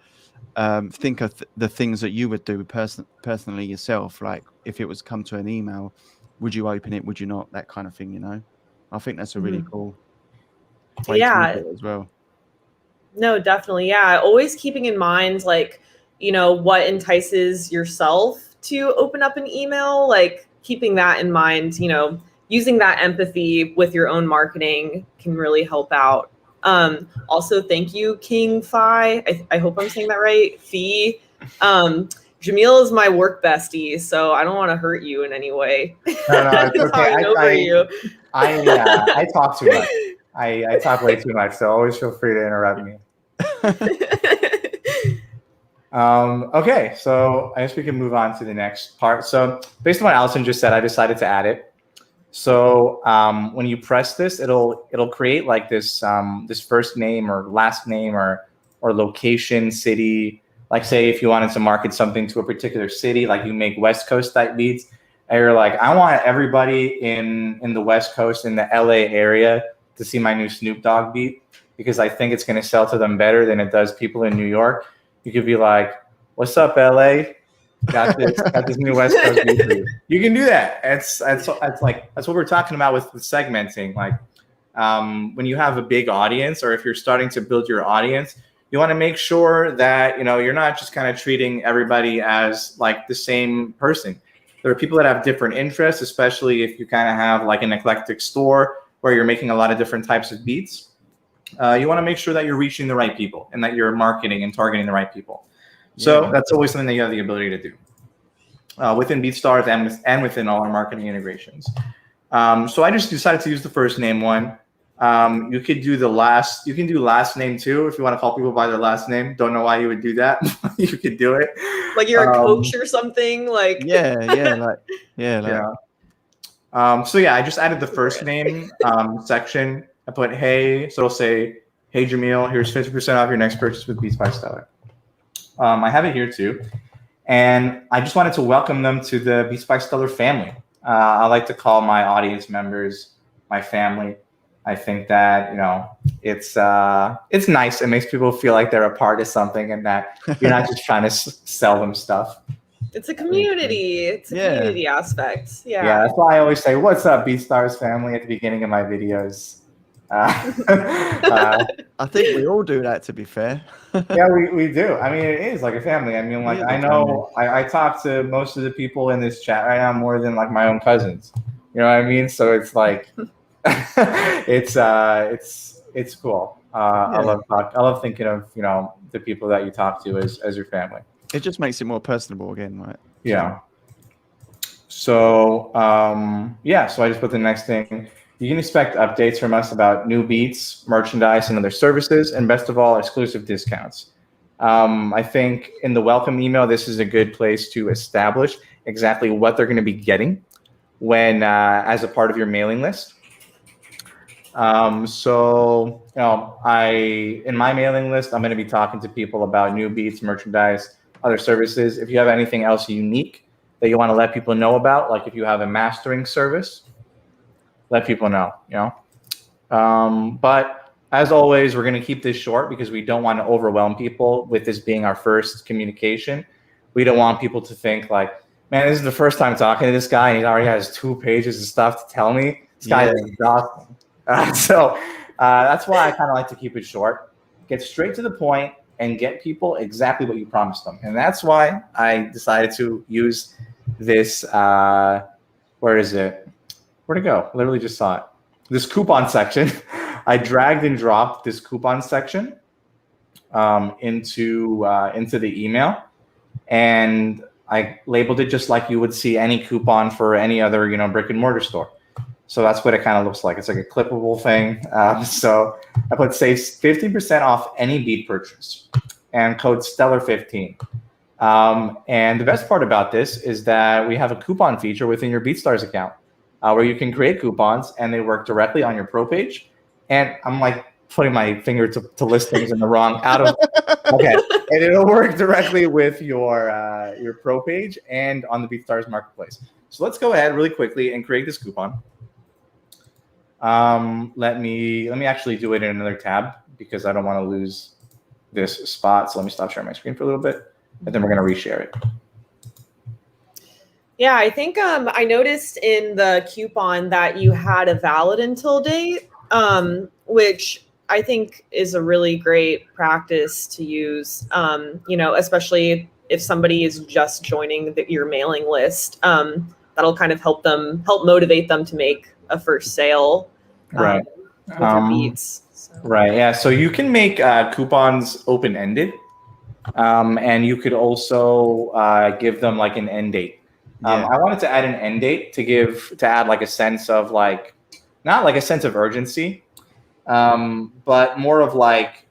Speaker 1: think of the things that you would do personally yourself. Like if it was come to an email, would you open it? Would you not? That kind of thing, you know? I think that's a really cool way to look at it as well.
Speaker 2: No, definitely. Yeah. Always keeping in mind, like, you know, what entices yourself to open up an email, like keeping that in mind, you know, using that empathy with your own marketing can really help out. Also, thank you, King Phi. I hope I'm saying that right. Fee. Jamil is my work bestie, so I don't want to hurt you in any way.
Speaker 3: No, it's okay. I talk too much. I talk way too much, so always feel free to interrupt me. Okay, so I guess we can move on to the next part. So based on what Allison just said, I decided to add it. So when you press this, it'll create like this this first name or last name or location, city. Like say if you wanted to market something to a particular city, like you make West Coast type beats, and you're like, I want everybody in the West Coast, in the LA area, to see my new Snoop Dogg beat, because I think it's going to sell to them better than it does people in New York. You could be like, what's up, LA? Got this new West Coast beat for you. You can do that. That's what we're talking about with segmenting. Like when you have a big audience, or if you're starting to build your audience, you want to make sure that, you know, you're not just kind of treating everybody as like the same person. There are people that have different interests, especially if you kind of have like an eclectic store where you're making a lot of different types of beats. You want to make sure that you're reaching the right people and that you're marketing and targeting the right people. So that's always something that you have the ability to do within BeatStars and within all our marketing integrations. So I just decided to use the first name one. You could do you can do last name too if you want to call people by their last name. Don't know why you would do that. You could do it.
Speaker 2: Like you're a coach or something. Like
Speaker 1: yeah.
Speaker 3: So yeah, I just added the first name section. I put hey, so it'll say, hey Jamil, here's 50% off your next purchase with Beats by Stellar. I have it here too, and I just wanted to welcome them to the Beats by Stellar family. I like to call my audience members my family. I think that, you know, it's nice. It makes people feel like they're a part of something and that you're not just trying to sell them stuff.
Speaker 2: It's a community. It's a community aspect. Yeah.
Speaker 3: Yeah, that's why I always say, "What's up, BeatStars family?" at the beginning of my videos.
Speaker 1: I think we all do that, to be fair.
Speaker 3: Yeah, we do. I mean, it is like a family. I mean, like I know I talk to most of the people in this chat right now more than like my own cousins. You know what I mean? So it's like. It's cool. I love thinking of, you know, the people that you talk to as your family.
Speaker 1: It just makes it more personable again, right?
Speaker 3: Yeah. So so I just put the next thing. You can expect updates from us about new beats, merchandise, and other services, and best of all, exclusive discounts. I think in the welcome email, this is a good place to establish exactly what they're going to be getting when as a part of your mailing list. So, you know, in my mailing list, I'm going to be talking to people about new beats, merchandise, other services. If you have anything else unique that you want to let people know about, like if you have a mastering service, let people know, you know. But as always, we're going to keep this short because we don't want to overwhelm people with this being our first communication. We don't want people to think like, man, this is the first time talking to this guy and he already has 2 pages of stuff to tell me. This guy is exhausting. So that's why I kind of like to keep it short, get straight to the point, and get people exactly what you promised them. And that's why I decided to use this. Where is it? Where'd it go? Literally just saw it. This coupon section. I dragged and dropped this coupon section into the email, and I labeled it just like you would see any coupon for any other, you know, brick and mortar store. So that's what it kind of looks like. It's like a clippable thing. So I put save 50% off any beat purchase and code Stellar15. And the best part about this is that we have a coupon feature within your BeatStars account where you can create coupons and they work directly on your pro page. And I'm like putting my finger to listings in the wrong okay. And it'll work directly with your pro page and on the BeatStars marketplace. So let's go ahead really quickly and create this coupon. Let me actually do it in another tab because I don't want to lose this spot. So let me stop sharing my screen for a little bit, and then we're going to reshare it.
Speaker 2: Yeah, I think I noticed in the coupon that you had a valid until date, which I think is a really great practice to use, especially if somebody is just joining your mailing list. That'll kind of help motivate them to make a first sale
Speaker 3: right.
Speaker 2: With your beats. So.
Speaker 3: Right, yeah. So you can make coupons open-ended, and you could also give them like an end date. I wanted to add an end date to add like a sense of not like a sense of urgency, but more of like,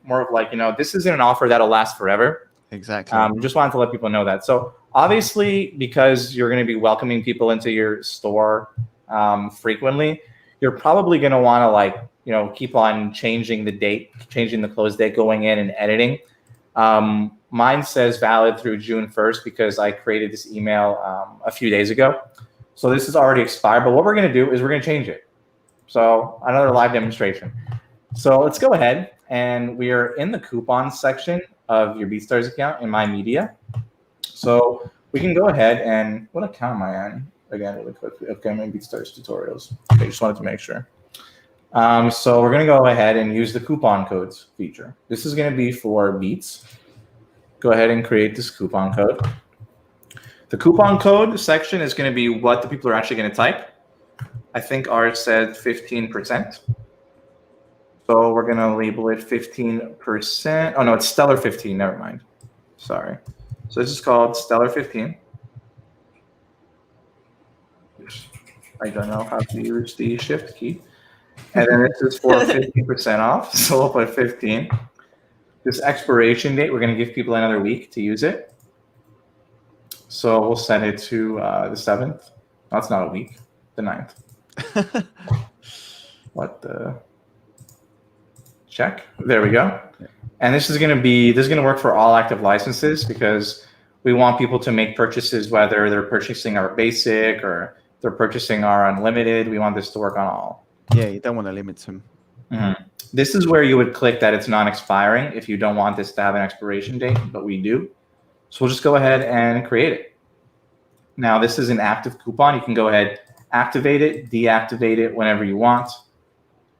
Speaker 3: this isn't an offer that'll last forever.
Speaker 1: Exactly.
Speaker 3: Just wanted to let people know that. So obviously, because you're going to be welcoming people into your store frequently, you're probably going to want to keep on changing the date, changing the close date, going in and editing. Mine says valid through June 1st because I created this email a few days ago. So this is already expired, but what we're going to do is we're going to change it. So another live demonstration. So let's go ahead, and we are in the coupon section of your BeatStars account in My Media. So we can go ahead and, what account am I on? Again, really quickly. Okay, I'm in BeatStars tutorials. Okay, just wanted to make sure. So we're going to go ahead and use the coupon codes feature. This is going to be for beats. Go ahead and create this coupon code. The coupon code section is going to be what the people are actually going to type. I think ours said 15%. So we're going to label it 15%. Oh, no, it's Stellar 15. Never mind. Sorry. So this is called Stellar 15. I don't know how to use the shift key. And then this is for 15% off. So we'll put 15. This expiration date, we're going to give people another week to use it. So we'll set it to the 7th. No, it's not a week. The 9th. What the? Check. There we go. And this is going to work for all active licenses because we want people to make purchases whether they're purchasing our basic or they're purchasing our unlimited. We want this to work on all.
Speaker 1: Yeah, you don't want to limit them.
Speaker 3: Mm-hmm. This is where you would click that it's non-expiring if you don't want this to have an expiration date, but we do. So we'll just go ahead and create it. Now, this is an active coupon. You can go ahead, activate it, deactivate it whenever you want.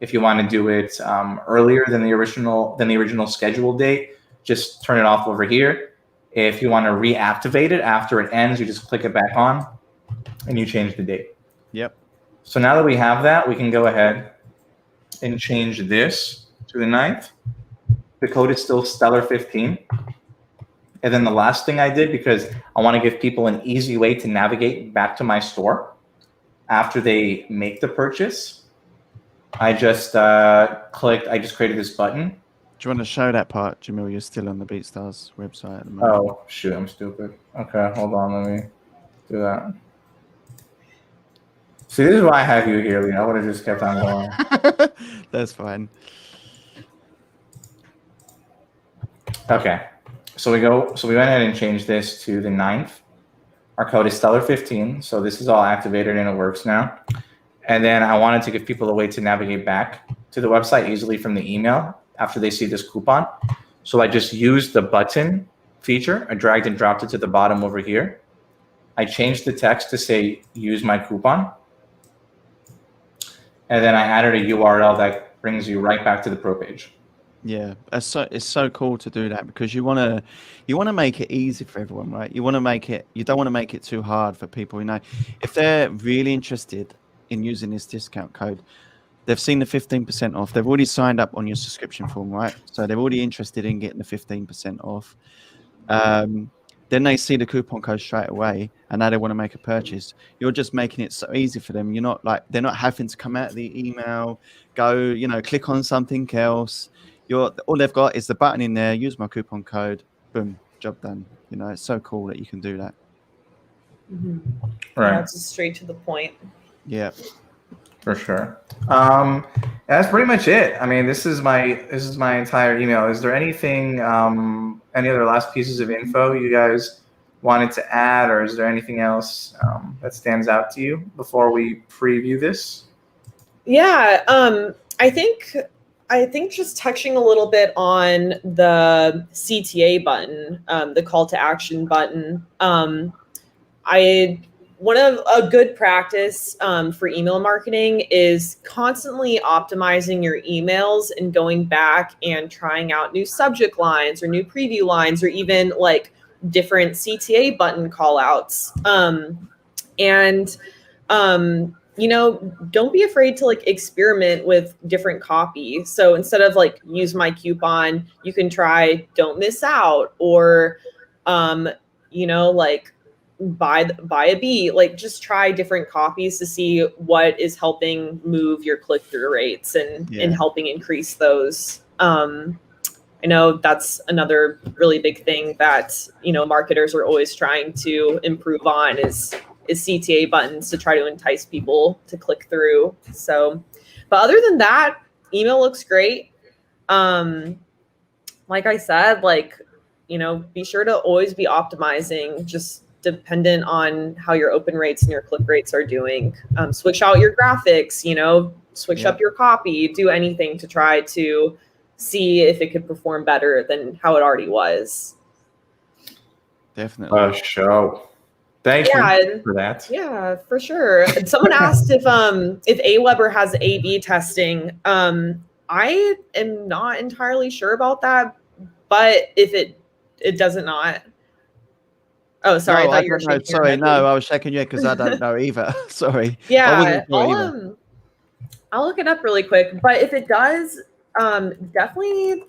Speaker 3: If you want to do it earlier than the original scheduled date, just turn it off over here. If you want to reactivate it after it ends, you just click it back on and you change the date.
Speaker 1: Yep.
Speaker 3: So now that we have that, we can go ahead and change this to the 9th. The code is still Stellar 15. And then the last thing I did, because I want to give people an easy way to navigate back to my store after they make the purchase, I just created this button.
Speaker 1: Do you want to show that part, Jamil? You're still on the BeatStars website at the moment.
Speaker 3: Oh, shoot, I'm stupid. Okay, hold on, let me do that. See, this is why I have you here, Lee. I would have just kept on going.
Speaker 1: That's fine.
Speaker 3: Okay, so we went ahead and changed this to the 9th. Our code is Stellar 15, so this is all activated and it works now. And then I wanted to give people a way to navigate back to the website easily from the email after they see this coupon. So I just used the button feature. I dragged and dropped it to the bottom over here. I changed the text to say, use my coupon. And then I added a URL that brings you right back to the pro page.
Speaker 1: Yeah, it's so cool to do that because you want to make it easy for everyone, right? You don't want to make it too hard for people. If they're really interested in using this discount code, they've seen the 15% off. They've already signed up on your subscription form, right? So they're already interested in getting the 15% off. then they see the coupon code straight away, and now they want to make a purchase. You're just making it so easy for them. You're not like, they're not having to come out of the email, go, click on something else. All they've got is the button in there. Use my coupon code. Boom, job done. It's so cool that you can do that.
Speaker 2: Mm-hmm.
Speaker 3: Right.
Speaker 2: Yeah, it's just straight to the point.
Speaker 1: Yeah,
Speaker 3: for sure. That's pretty much it. I mean, this is my entire email. Is there anything, any other last pieces of info you guys wanted to add, or is there anything else that stands out to you before we preview this?
Speaker 2: Yeah, I think just touching a little bit on the CTA button, the call to action button. One of a good practice for email marketing is constantly optimizing your emails and going back and trying out new subject lines or new preview lines, or even like different CTA button call outs. Don't be afraid to like experiment with different copy. So instead of like use my coupon, you can try don't miss out, or like buy a beat. Like just try different copies to see what is helping move your click-through rates and helping increase those. I know that's another really big thing that marketers are always trying to improve on is CTA buttons to try to entice people to click through. So, but other than that, email looks great. Like I said, be sure to always be optimizing, just dependent on how your open rates and your click rates are doing. Switch out your graphics, switch up your copy, do anything to try to see if it could perform better than how it already was.
Speaker 1: Definitely.
Speaker 3: Show. Thank you for that.
Speaker 2: Yeah, for sure. Someone asked if Aweber has A/B testing. I am not entirely sure about that, but if it does not. Oh, sorry.
Speaker 1: No,
Speaker 2: I thought you were shaking.
Speaker 1: Sorry, no, I was shaking your head because I don't know either. Sorry.
Speaker 2: Yeah, I'll look it up really quick. But if it does, definitely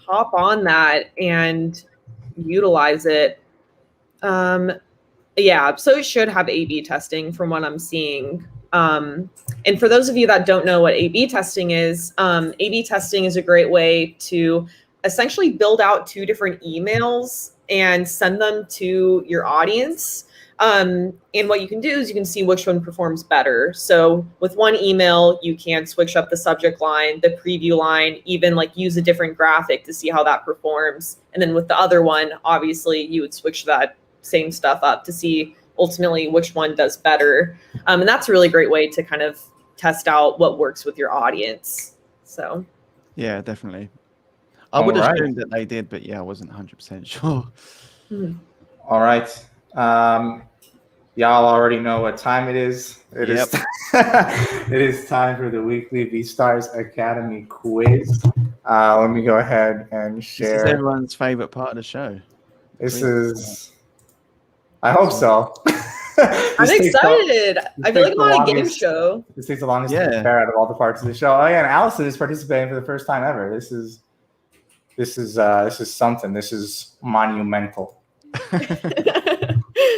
Speaker 2: hop on that and utilize it. Yeah, so it should have A/B testing from what I'm seeing. And for those of you that don't know what A/B testing is, A/B testing is a great way to essentially build out two different emails and send them to your audience. And what you can do is you can see which one performs better. So with one email, you can switch up the subject line, the preview line, even like use a different graphic to see how that performs. And then with the other one, obviously you would switch that same stuff up to see ultimately which one does better. And that's a really great way to kind of test out what works with your audience. So
Speaker 1: yeah, definitely. I would assume that they did, but yeah, I wasn't 100% sure.
Speaker 3: All right. Y'all already know what time it is. It is time for the weekly BeatStars Academy quiz. Let me go ahead and share.
Speaker 1: This is everyone's favorite part of the show.
Speaker 3: This is. I hope so.
Speaker 2: I'm excited. I feel like I'm on a game show.
Speaker 3: This takes the longest to prepare out of all the parts of the show. Oh yeah, and Allison is participating for the first time ever. This is something. This is monumental.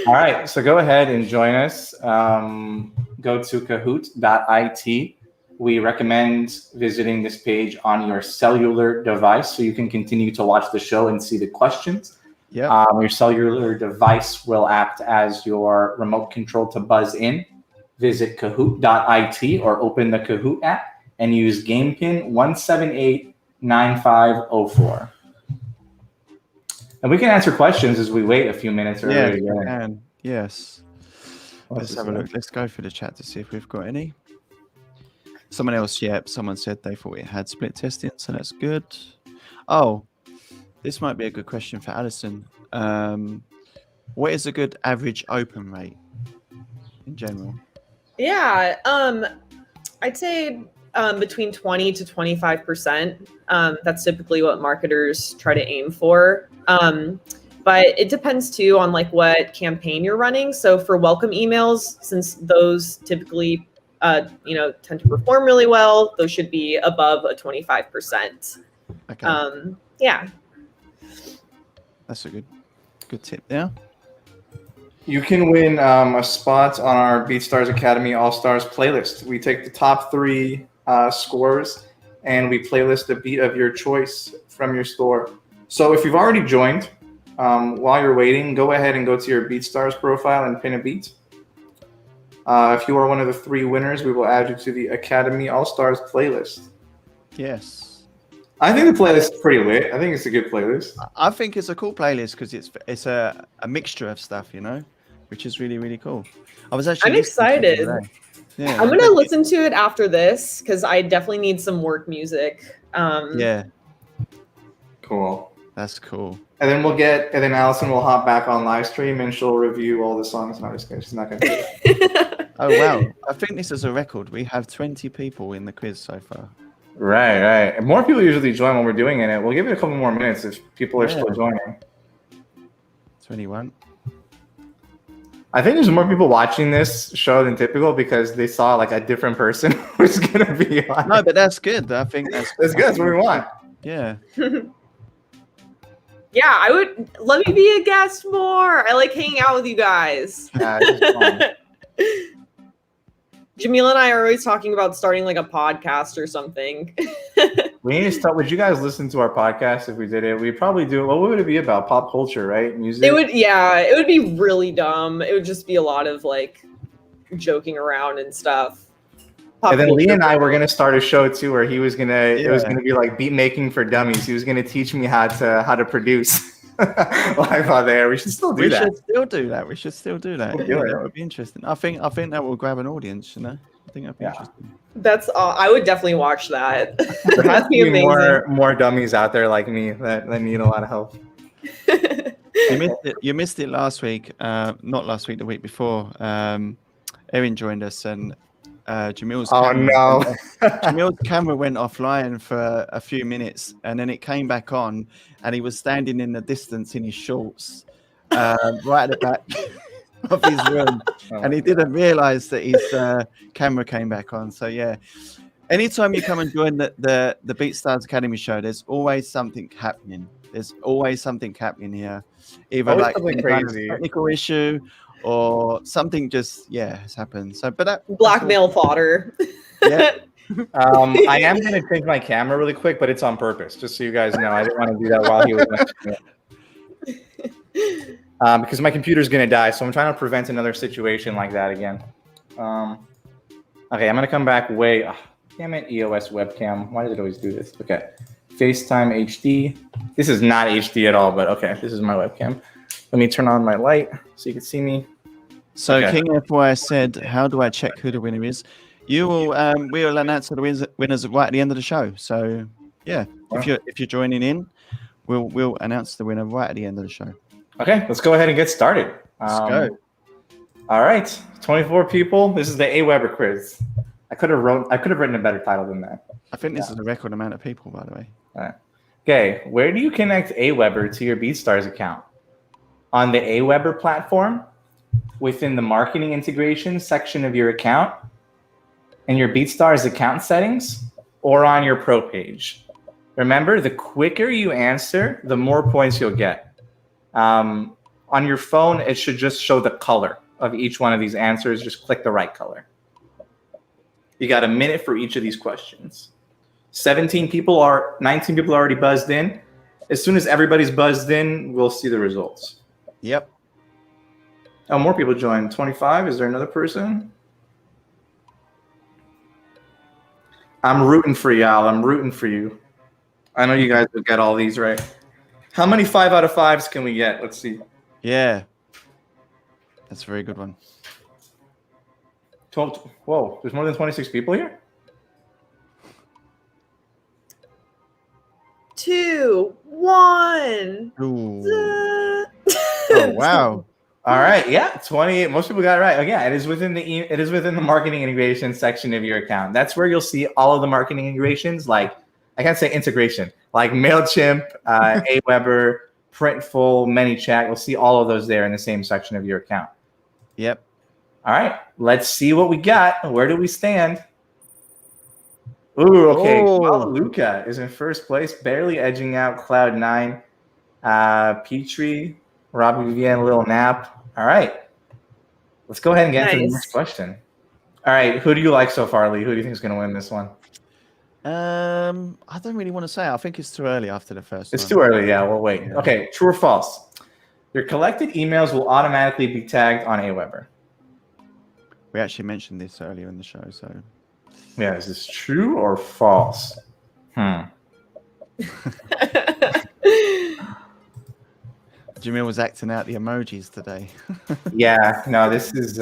Speaker 3: All right, so go ahead and join us. Go to kahoot.it. We recommend visiting this page on your cellular device so you can continue to watch the show and see the questions.
Speaker 1: Yeah.
Speaker 3: Your cellular device will act as your remote control to buzz in. Visit kahoot.it or open the Kahoot app and use GamePin 1789504. And we can answer questions as we wait a few minutes.
Speaker 1: Yeah, we can. Yes. Let's have a look. Let's go through the chat to see if we've got any. Someone said they thought it had split testing, so that's good. Oh, this might be a good question for Allison. What is a good average open rate in general?
Speaker 2: Yeah, I'd say between 20 to 25%. That's typically what marketers try to aim for. But it depends too on like what campaign you're running. So for welcome emails, since those typically tend to perform really well, those should be above a 25%.
Speaker 1: Okay.
Speaker 2: Yeah.
Speaker 1: That's a good. Good tip there.
Speaker 3: You can win a spot on our BeatStars Academy All-Stars playlist. We take the top 3 scores and we playlist a beat of your choice from your store. So if you've already joined, while you're waiting, go ahead and go to your BeatStars profile and pin a beat. If you are one of the 3 winners, we will add you to the Academy All-Stars playlist.
Speaker 1: Yes.
Speaker 3: I think the playlist is pretty lit. I think it's a good playlist.
Speaker 1: I think it's a cool playlist because it's a mixture of stuff, which is really, really cool. I'm
Speaker 2: excited.
Speaker 1: Yeah,
Speaker 2: I'm gonna listen to it after this because I definitely need some work music.
Speaker 1: Yeah.
Speaker 3: Cool.
Speaker 1: That's cool.
Speaker 3: And then Allison will hop back on live stream and she'll review all the songs. No, just kidding. She's not gonna do that.
Speaker 1: Oh wow! I think this is a record. We have 20 people in the quiz so far.
Speaker 3: Right. And more people usually join when we're doing it. We'll give it a couple more minutes if people are still joining.
Speaker 1: 21.
Speaker 3: I think there's more people watching this show than typical because they saw like a different person who's gonna be on.
Speaker 1: No, but that's good. I think that's
Speaker 3: good. That's what we want.
Speaker 1: Yeah.
Speaker 2: Yeah, I would. Let me be a guest more. I like hanging out with you guys.
Speaker 3: Yeah, it's fun.
Speaker 2: Jamila and I are always talking about starting like a podcast or something.
Speaker 3: We need to start. Would you guys listen to our podcast if we did it? We'd probably do it. What would it be about? Pop culture, right? Music?
Speaker 2: It would be really dumb. It would just be a lot of like joking around and stuff.
Speaker 3: And then Lee and I were gonna start a show too, where he was gonna it was gonna be like beat making for dummies. He was gonna teach me how to produce live on there. We should still do that.
Speaker 1: We should still do that. That would be interesting. I think that will grab an audience. I think that'd be interesting.
Speaker 2: That's I would definitely watch that. That'd be amazing.
Speaker 3: More dummies out there like me that need a lot of help.
Speaker 1: You missed it last week. Not last week, the week before. Erin joined us and. Jamil's camera went offline for a few minutes and then it came back on and he was standing in the distance in his shorts right at the back of his room and he didn't realize that his camera came back on. So yeah, anytime you come and join the BeatStars Academy show, there's always something happening. There's always something happening here, either like
Speaker 3: something crazy
Speaker 1: technical issue or something just has happened. So, but that
Speaker 2: blackmail fodder.
Speaker 1: Yeah.
Speaker 3: I am gonna change my camera really quick, but it's on purpose, just so you guys know. I didn't want to do that while he was next to me. Because my computer's gonna die, so I'm trying to prevent another situation like that again. Okay, I'm gonna come back damn it, EOS webcam. Why does it always do this? Okay, FaceTime HD. This is not HD at all, but okay, this is my webcam. Let me turn on my light so you can see me.
Speaker 1: So okay. King FY said, how do I check who the winner is? We will announce the winners right at the end of the show. So yeah, if you're joining in, we'll announce the winner right at the end of the show. Okay,
Speaker 3: let's go ahead and get started.
Speaker 1: Let's go.
Speaker 3: All right, 24 people. This is the Aweber quiz. I could have written a better title than that.
Speaker 1: I think this is a record amount of people, by the way.
Speaker 3: All right. Okay, where do you connect Aweber to your BeatStars account? On the Aweber platform, within the marketing integration section of your account, and your BeatStars account settings, or on your pro page. Remember, the quicker you answer, the more points you'll get. On your phone, it should just show the color of each one of these answers. Just click the right color. You got a minute for each of these questions. 19 people are already buzzed in. As soon as everybody's buzzed in, we'll see the results.
Speaker 1: Yep.
Speaker 3: Oh, more people joined. 25. Is there another person? I'm rooting for y'all. I'm rooting for you. I know you guys will get all these right. How many 5 out of 5s can we get? Let's see.
Speaker 1: Yeah. That's a very good one.
Speaker 3: 12. Whoa, there's more than 26 people here?
Speaker 2: 2, 1.
Speaker 1: Ooh. Oh, wow.
Speaker 3: All right. Yeah, 28. Most people got it right. Oh, yeah, it is within the marketing integration section of your account. That's where you'll see all of the marketing integrations. Like, I can't say integration, like MailChimp, Aweber, Printful, ManyChat. You'll see all of those there in the same section of your account.
Speaker 1: Yep.
Speaker 3: All right. Let's see what we got. Where do we stand? Ooh, okay. Well, Luca is in first place, barely edging out Cloud9. Petrie Robbie Vivian, a little nap. All right. Let's go ahead and get into the next question. All right. Who do you like so far, Lee? Who do you think is going to win this one?
Speaker 1: I don't really want to say. I think it's too early after the first one.
Speaker 3: It's too early. Yeah, we'll wait.
Speaker 1: Yeah.
Speaker 3: Okay. True or false? Your collected emails will automatically be tagged on Aweber.
Speaker 1: We actually mentioned this earlier in the show, so.
Speaker 3: Yeah, is this true or false?
Speaker 1: Jamil was acting out the emojis today.
Speaker 3: Yeah, no, this is.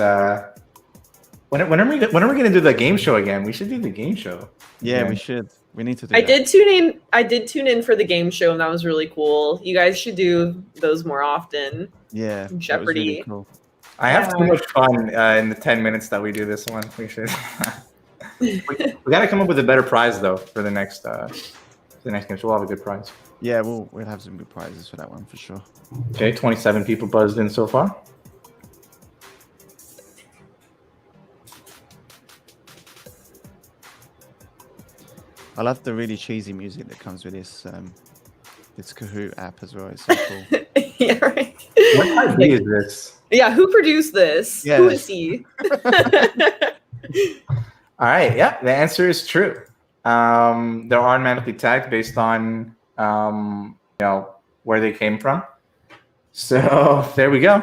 Speaker 3: When are we going to do the game show again? We should do the game show.
Speaker 1: Yeah, we should. We need to do
Speaker 2: I
Speaker 1: that.
Speaker 2: did tune in for the game show, and that was really cool. You guys should do those more often.
Speaker 1: Yeah,
Speaker 2: Jeopardy.
Speaker 1: that was really cool.
Speaker 3: I have too much fun in the 10 minutes that we do this one. We should. we got to come up with a better prize though for the next game. So we'll have a good prize.
Speaker 1: Yeah, we'll have some good prizes for that one for sure.
Speaker 3: Okay, 27 people buzzed in so far.
Speaker 1: I love the really cheesy music that comes with this Kahoot app as well. It's so cool.
Speaker 2: Yeah, right.
Speaker 3: What IP is this?
Speaker 2: Yeah, who produced this?
Speaker 1: Yeah.
Speaker 2: Who is he?
Speaker 3: All right, yeah, the answer is true. They're automatically tagged based on where they came from. So there we go.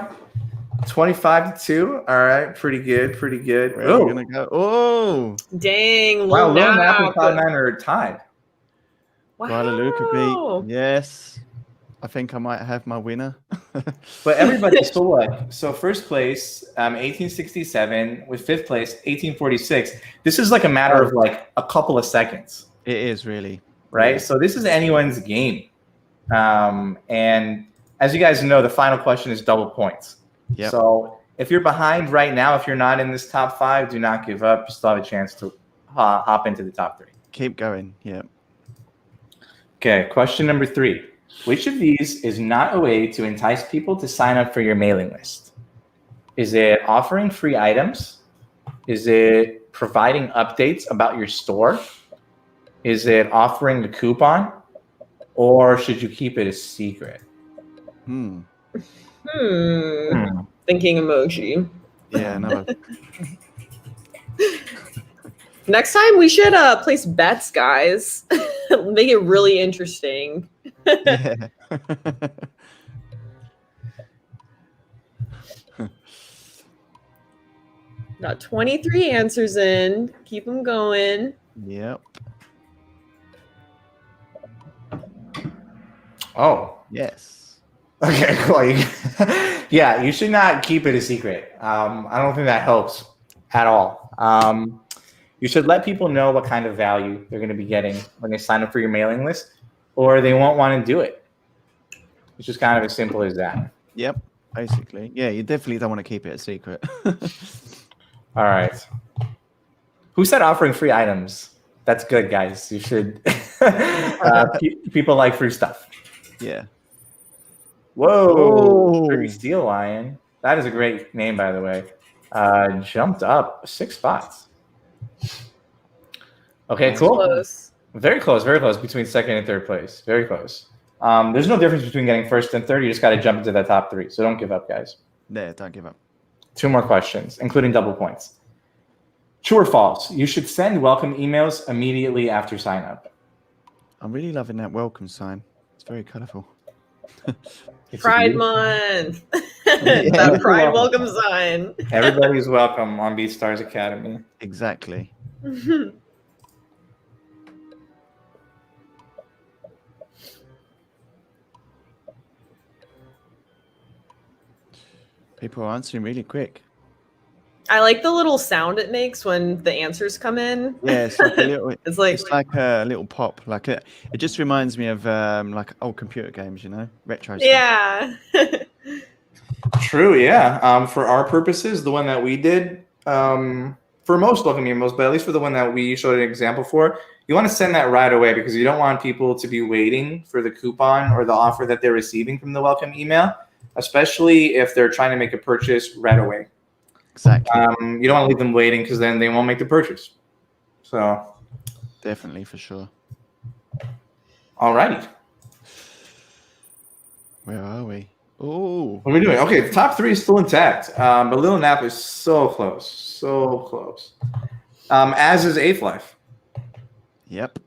Speaker 3: 25-2. All right, pretty good.
Speaker 1: Where are we gonna go? Oh,
Speaker 2: Dang,
Speaker 3: Wow,
Speaker 2: Lil
Speaker 3: Lil Nap and
Speaker 2: Nap.
Speaker 3: Cloud9 are tied.
Speaker 2: Wow.
Speaker 1: Guadalupe beat. Yes, I think I might have my winner.
Speaker 3: But everybody still what? So first place, 1867, with fifth place, 1846. This is like a matter of like a couple of seconds.
Speaker 1: It is really.
Speaker 3: Right? So this is anyone's game. And as you guys know, the final question is double points.
Speaker 1: Yep.
Speaker 3: So if you're behind right now, if you're not in this top 5, do not give up. You still have a chance to hop into the top 3.
Speaker 1: Keep going. Yeah.
Speaker 3: Okay, question number 3. Which of these is not a way to entice people to sign up for your mailing list? Is it offering free items? Is it providing updates about your store? Is it offering a coupon? Or should you keep it a secret?
Speaker 2: Thinking emoji.
Speaker 1: Yeah, no.
Speaker 2: Next time we should place bets, guys. Make it really interesting.
Speaker 1: Yeah.
Speaker 2: Got 23 answers in. Keep them going.
Speaker 1: Yep.
Speaker 3: Oh.
Speaker 1: Yes.
Speaker 3: Okay, cool. Yeah, you should not keep it a secret. I don't think that helps at all. You should let people know what kind of value they're going to be getting when they sign up for your mailing list, or they won't want to do it. It's just kind of as simple as that.
Speaker 1: Yep. Basically. Yeah, you definitely don't want to keep it a secret.
Speaker 3: All right. Who said offering free items? That's good, guys. You should. People like free stuff.
Speaker 1: Yeah.
Speaker 3: Whoa. Dirty Steel Lion. That is a great name, by the way. Jumped up 6 spots. Okay, cool.
Speaker 2: Close.
Speaker 3: Very close between second and third place. Very close. There's no difference between getting first and third. You just got to jump into that top 3. So don't give up, guys.
Speaker 1: Yeah, don't give up.
Speaker 3: 2 more questions, including double points. True or false? You should send welcome emails immediately after sign up.
Speaker 1: I'm really loving that welcome sign. It's very colorful.
Speaker 2: Pride Month.
Speaker 1: Yeah.
Speaker 2: That Pride welcome sign.
Speaker 3: Everybody's welcome on BeatStars Academy.
Speaker 1: Exactly. People are answering really quick.
Speaker 2: I like the little sound it makes when the answers come in.
Speaker 1: Yeah, it's like a little.
Speaker 2: It's like
Speaker 1: a little pop. Like it just reminds me of like old computer games, you know, retro stuff.
Speaker 2: yeah.
Speaker 3: True, yeah. For our purposes, the one that we did, for most welcome emails, but at least for the one that we showed an example for, you want to send that right away because you don't want people to be waiting for the coupon or the offer that they're receiving from the welcome email, especially if they're trying to make a purchase right away.
Speaker 1: Exactly.
Speaker 3: You don't want to leave them waiting because then they won't make the purchase. So,
Speaker 1: definitely, for sure.
Speaker 3: Alrighty.
Speaker 1: Where are we? Oh,
Speaker 3: What are we doing? Okay, the top 3 is still intact, but Lil Nap is so close, so close. As is Eighth Life.
Speaker 1: yep.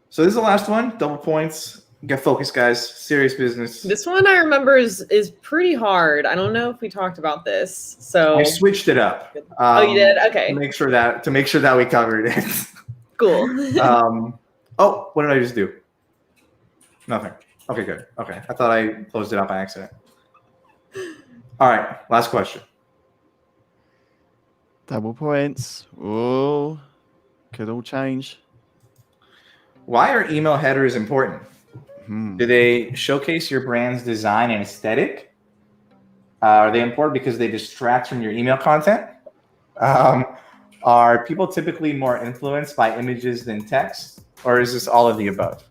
Speaker 3: So this is the last one. Double points. Get focused, guys. Serious business.
Speaker 2: This one I remember is pretty hard. I don't know if we talked about this. So
Speaker 3: I switched it up.
Speaker 2: Oh, you did? Okay.
Speaker 3: To make sure that we covered it.
Speaker 2: Cool.
Speaker 3: Oh, what did I just do? Nothing. Okay, good. Okay, I thought I closed it up by accident. All right, last question.
Speaker 1: Double points. Oh, could all change.
Speaker 3: Why are email headers important?
Speaker 1: Hmm.
Speaker 3: Do they showcase your brand's design and aesthetic? Are they important because they distract from your email content? Are people typically more influenced by images than text? Or is this all of the above?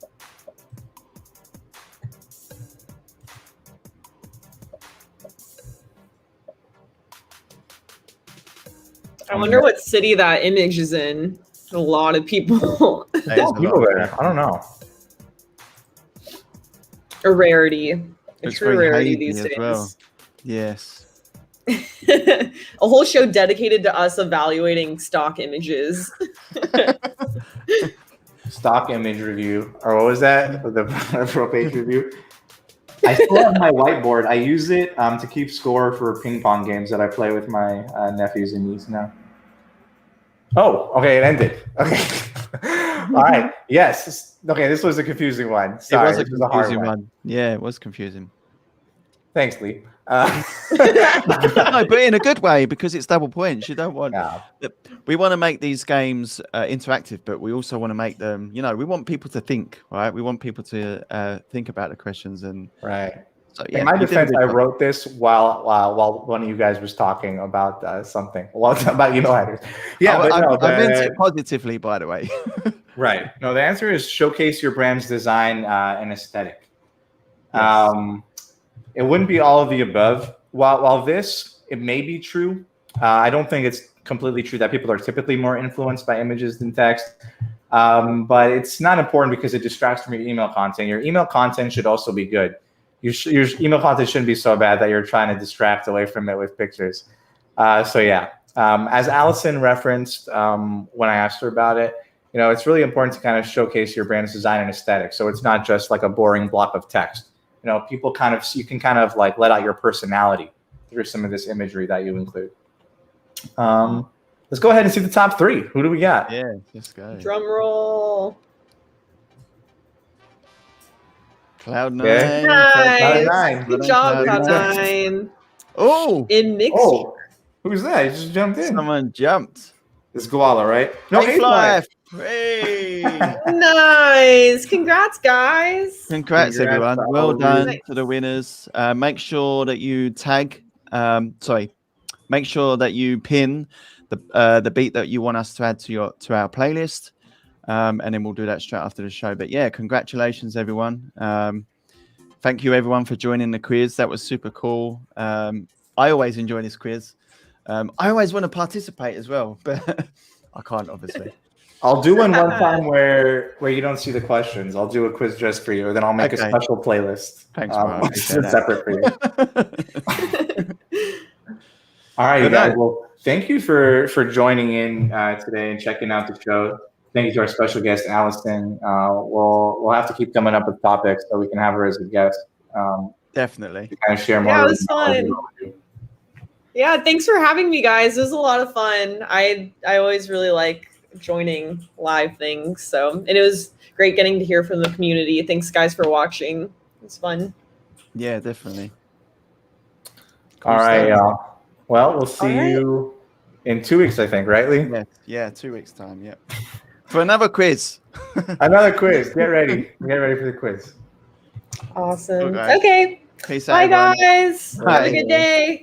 Speaker 2: I wonder what city that image is in. A lot of people.
Speaker 1: That is a
Speaker 3: People
Speaker 1: lot.
Speaker 3: there. I don't know.
Speaker 2: A rarity. A
Speaker 1: It's
Speaker 2: true
Speaker 1: very
Speaker 2: rarity
Speaker 1: hazy
Speaker 2: these
Speaker 1: as
Speaker 2: days.
Speaker 1: well. Yes.
Speaker 2: A whole show dedicated to us evaluating stock images.
Speaker 3: Stock image review, or what was that? The pro page review. I still have my whiteboard. I use it to keep score for ping pong games that I play with my nephews and niece now. Oh, okay, it ended. Okay. All right. Yes. Okay, this was a confusing one. Sorry,
Speaker 1: it was a
Speaker 3: this hard
Speaker 1: confusing one. Yeah, it was confusing.
Speaker 3: Thanks, Lee.
Speaker 1: No, but in a good way, because it's double points. You don't want.
Speaker 3: Yeah.
Speaker 1: We want to make these games interactive, but we also want to make them. You know, we want people to think, right? We want people to think about the questions, and
Speaker 3: Right.
Speaker 1: so yeah.
Speaker 3: In my
Speaker 1: you did a
Speaker 3: defense,
Speaker 1: good
Speaker 3: I
Speaker 1: job.
Speaker 3: wrote this while one of you guys was talking about something. Well, about email headers. Yeah, but no,
Speaker 1: I meant it positively, by the way.
Speaker 3: right. No, the answer is showcase your brand's design and aesthetic.
Speaker 1: Yes.
Speaker 3: It wouldn't be all of the above. While this, it may be true. I don't think it's completely true that people are typically more influenced by images than text. But it's not important because it distracts from your email content. Your email content should also be good. Your email content shouldn't be so bad that you're trying to distract away from it with pictures. So yeah, as Allison referenced when I asked her about it, you know, it's really important to kind of showcase your brand's design and aesthetic. So it's not just like a boring block of text. You know, you can kind of like let out your personality through some of this imagery that you include. Let's go ahead and see the top 3. Who do we got?
Speaker 1: Yeah, let's go.
Speaker 2: Drum roll.
Speaker 1: Cloud9.
Speaker 3: Okay.
Speaker 2: Nice.
Speaker 3: Cloud9.
Speaker 2: Good job,
Speaker 1: Cloud9.
Speaker 2: Cloud9.
Speaker 1: Oh,
Speaker 2: In mixture.
Speaker 3: Oh, who's that? He just jumped in.
Speaker 1: someone jumped.
Speaker 3: It's Koala, right? No,
Speaker 1: Eighth
Speaker 3: Eighth Life.
Speaker 1: Life. Hey.
Speaker 2: Nice. Congrats, guys.
Speaker 1: Congrats,
Speaker 3: Congrats
Speaker 1: everyone.
Speaker 3: to
Speaker 1: Well
Speaker 3: all of you.
Speaker 1: done
Speaker 2: Nice.
Speaker 1: to the winners. Make sure that you tag, make sure that you pin the beat that you want us to add to our playlist. And then we'll do that straight after the show. But yeah, congratulations, everyone. Thank you, everyone, for joining the quiz. That was super cool. I always enjoy this quiz. I always want to participate as well, but I can't, obviously.
Speaker 3: I'll do one time where you don't see the questions. I'll do a quiz just for you, and then I'll make a
Speaker 1: Okay.
Speaker 3: special playlist.
Speaker 1: Thanks, bro. I appreciate that.
Speaker 3: Separate for you. All right, you
Speaker 1: Good
Speaker 3: guys.
Speaker 1: night.
Speaker 3: Well, thank you for joining in today and checking out the show. Thank you to our special guest, Allison. We'll have to keep coming up with topics so we can have her as a guest.
Speaker 1: Definitely.
Speaker 3: To kind of share more.
Speaker 2: Yeah, it
Speaker 3: of
Speaker 2: was
Speaker 3: the knowledge
Speaker 2: fun.
Speaker 3: of what we do.
Speaker 2: Yeah, thanks for having me, guys. It was a lot of fun. I always really like joining live things. And it was great getting to hear from the community. Thanks, guys, for watching. It was fun.
Speaker 1: Yeah, definitely.
Speaker 3: All right, y'all. Well, we'll see
Speaker 2: All right.
Speaker 3: you in 2 weeks, I think, right, Lee?
Speaker 1: Yeah, 2 weeks time. Yeah, for another quiz.
Speaker 3: Another quiz. Get ready. Get ready for the quiz.
Speaker 2: Awesome.
Speaker 1: Cool, guys.
Speaker 2: Okay.
Speaker 1: Peace out,
Speaker 2: Bye,
Speaker 1: everyone.
Speaker 2: guys. Have
Speaker 1: Bye.
Speaker 2: a good day.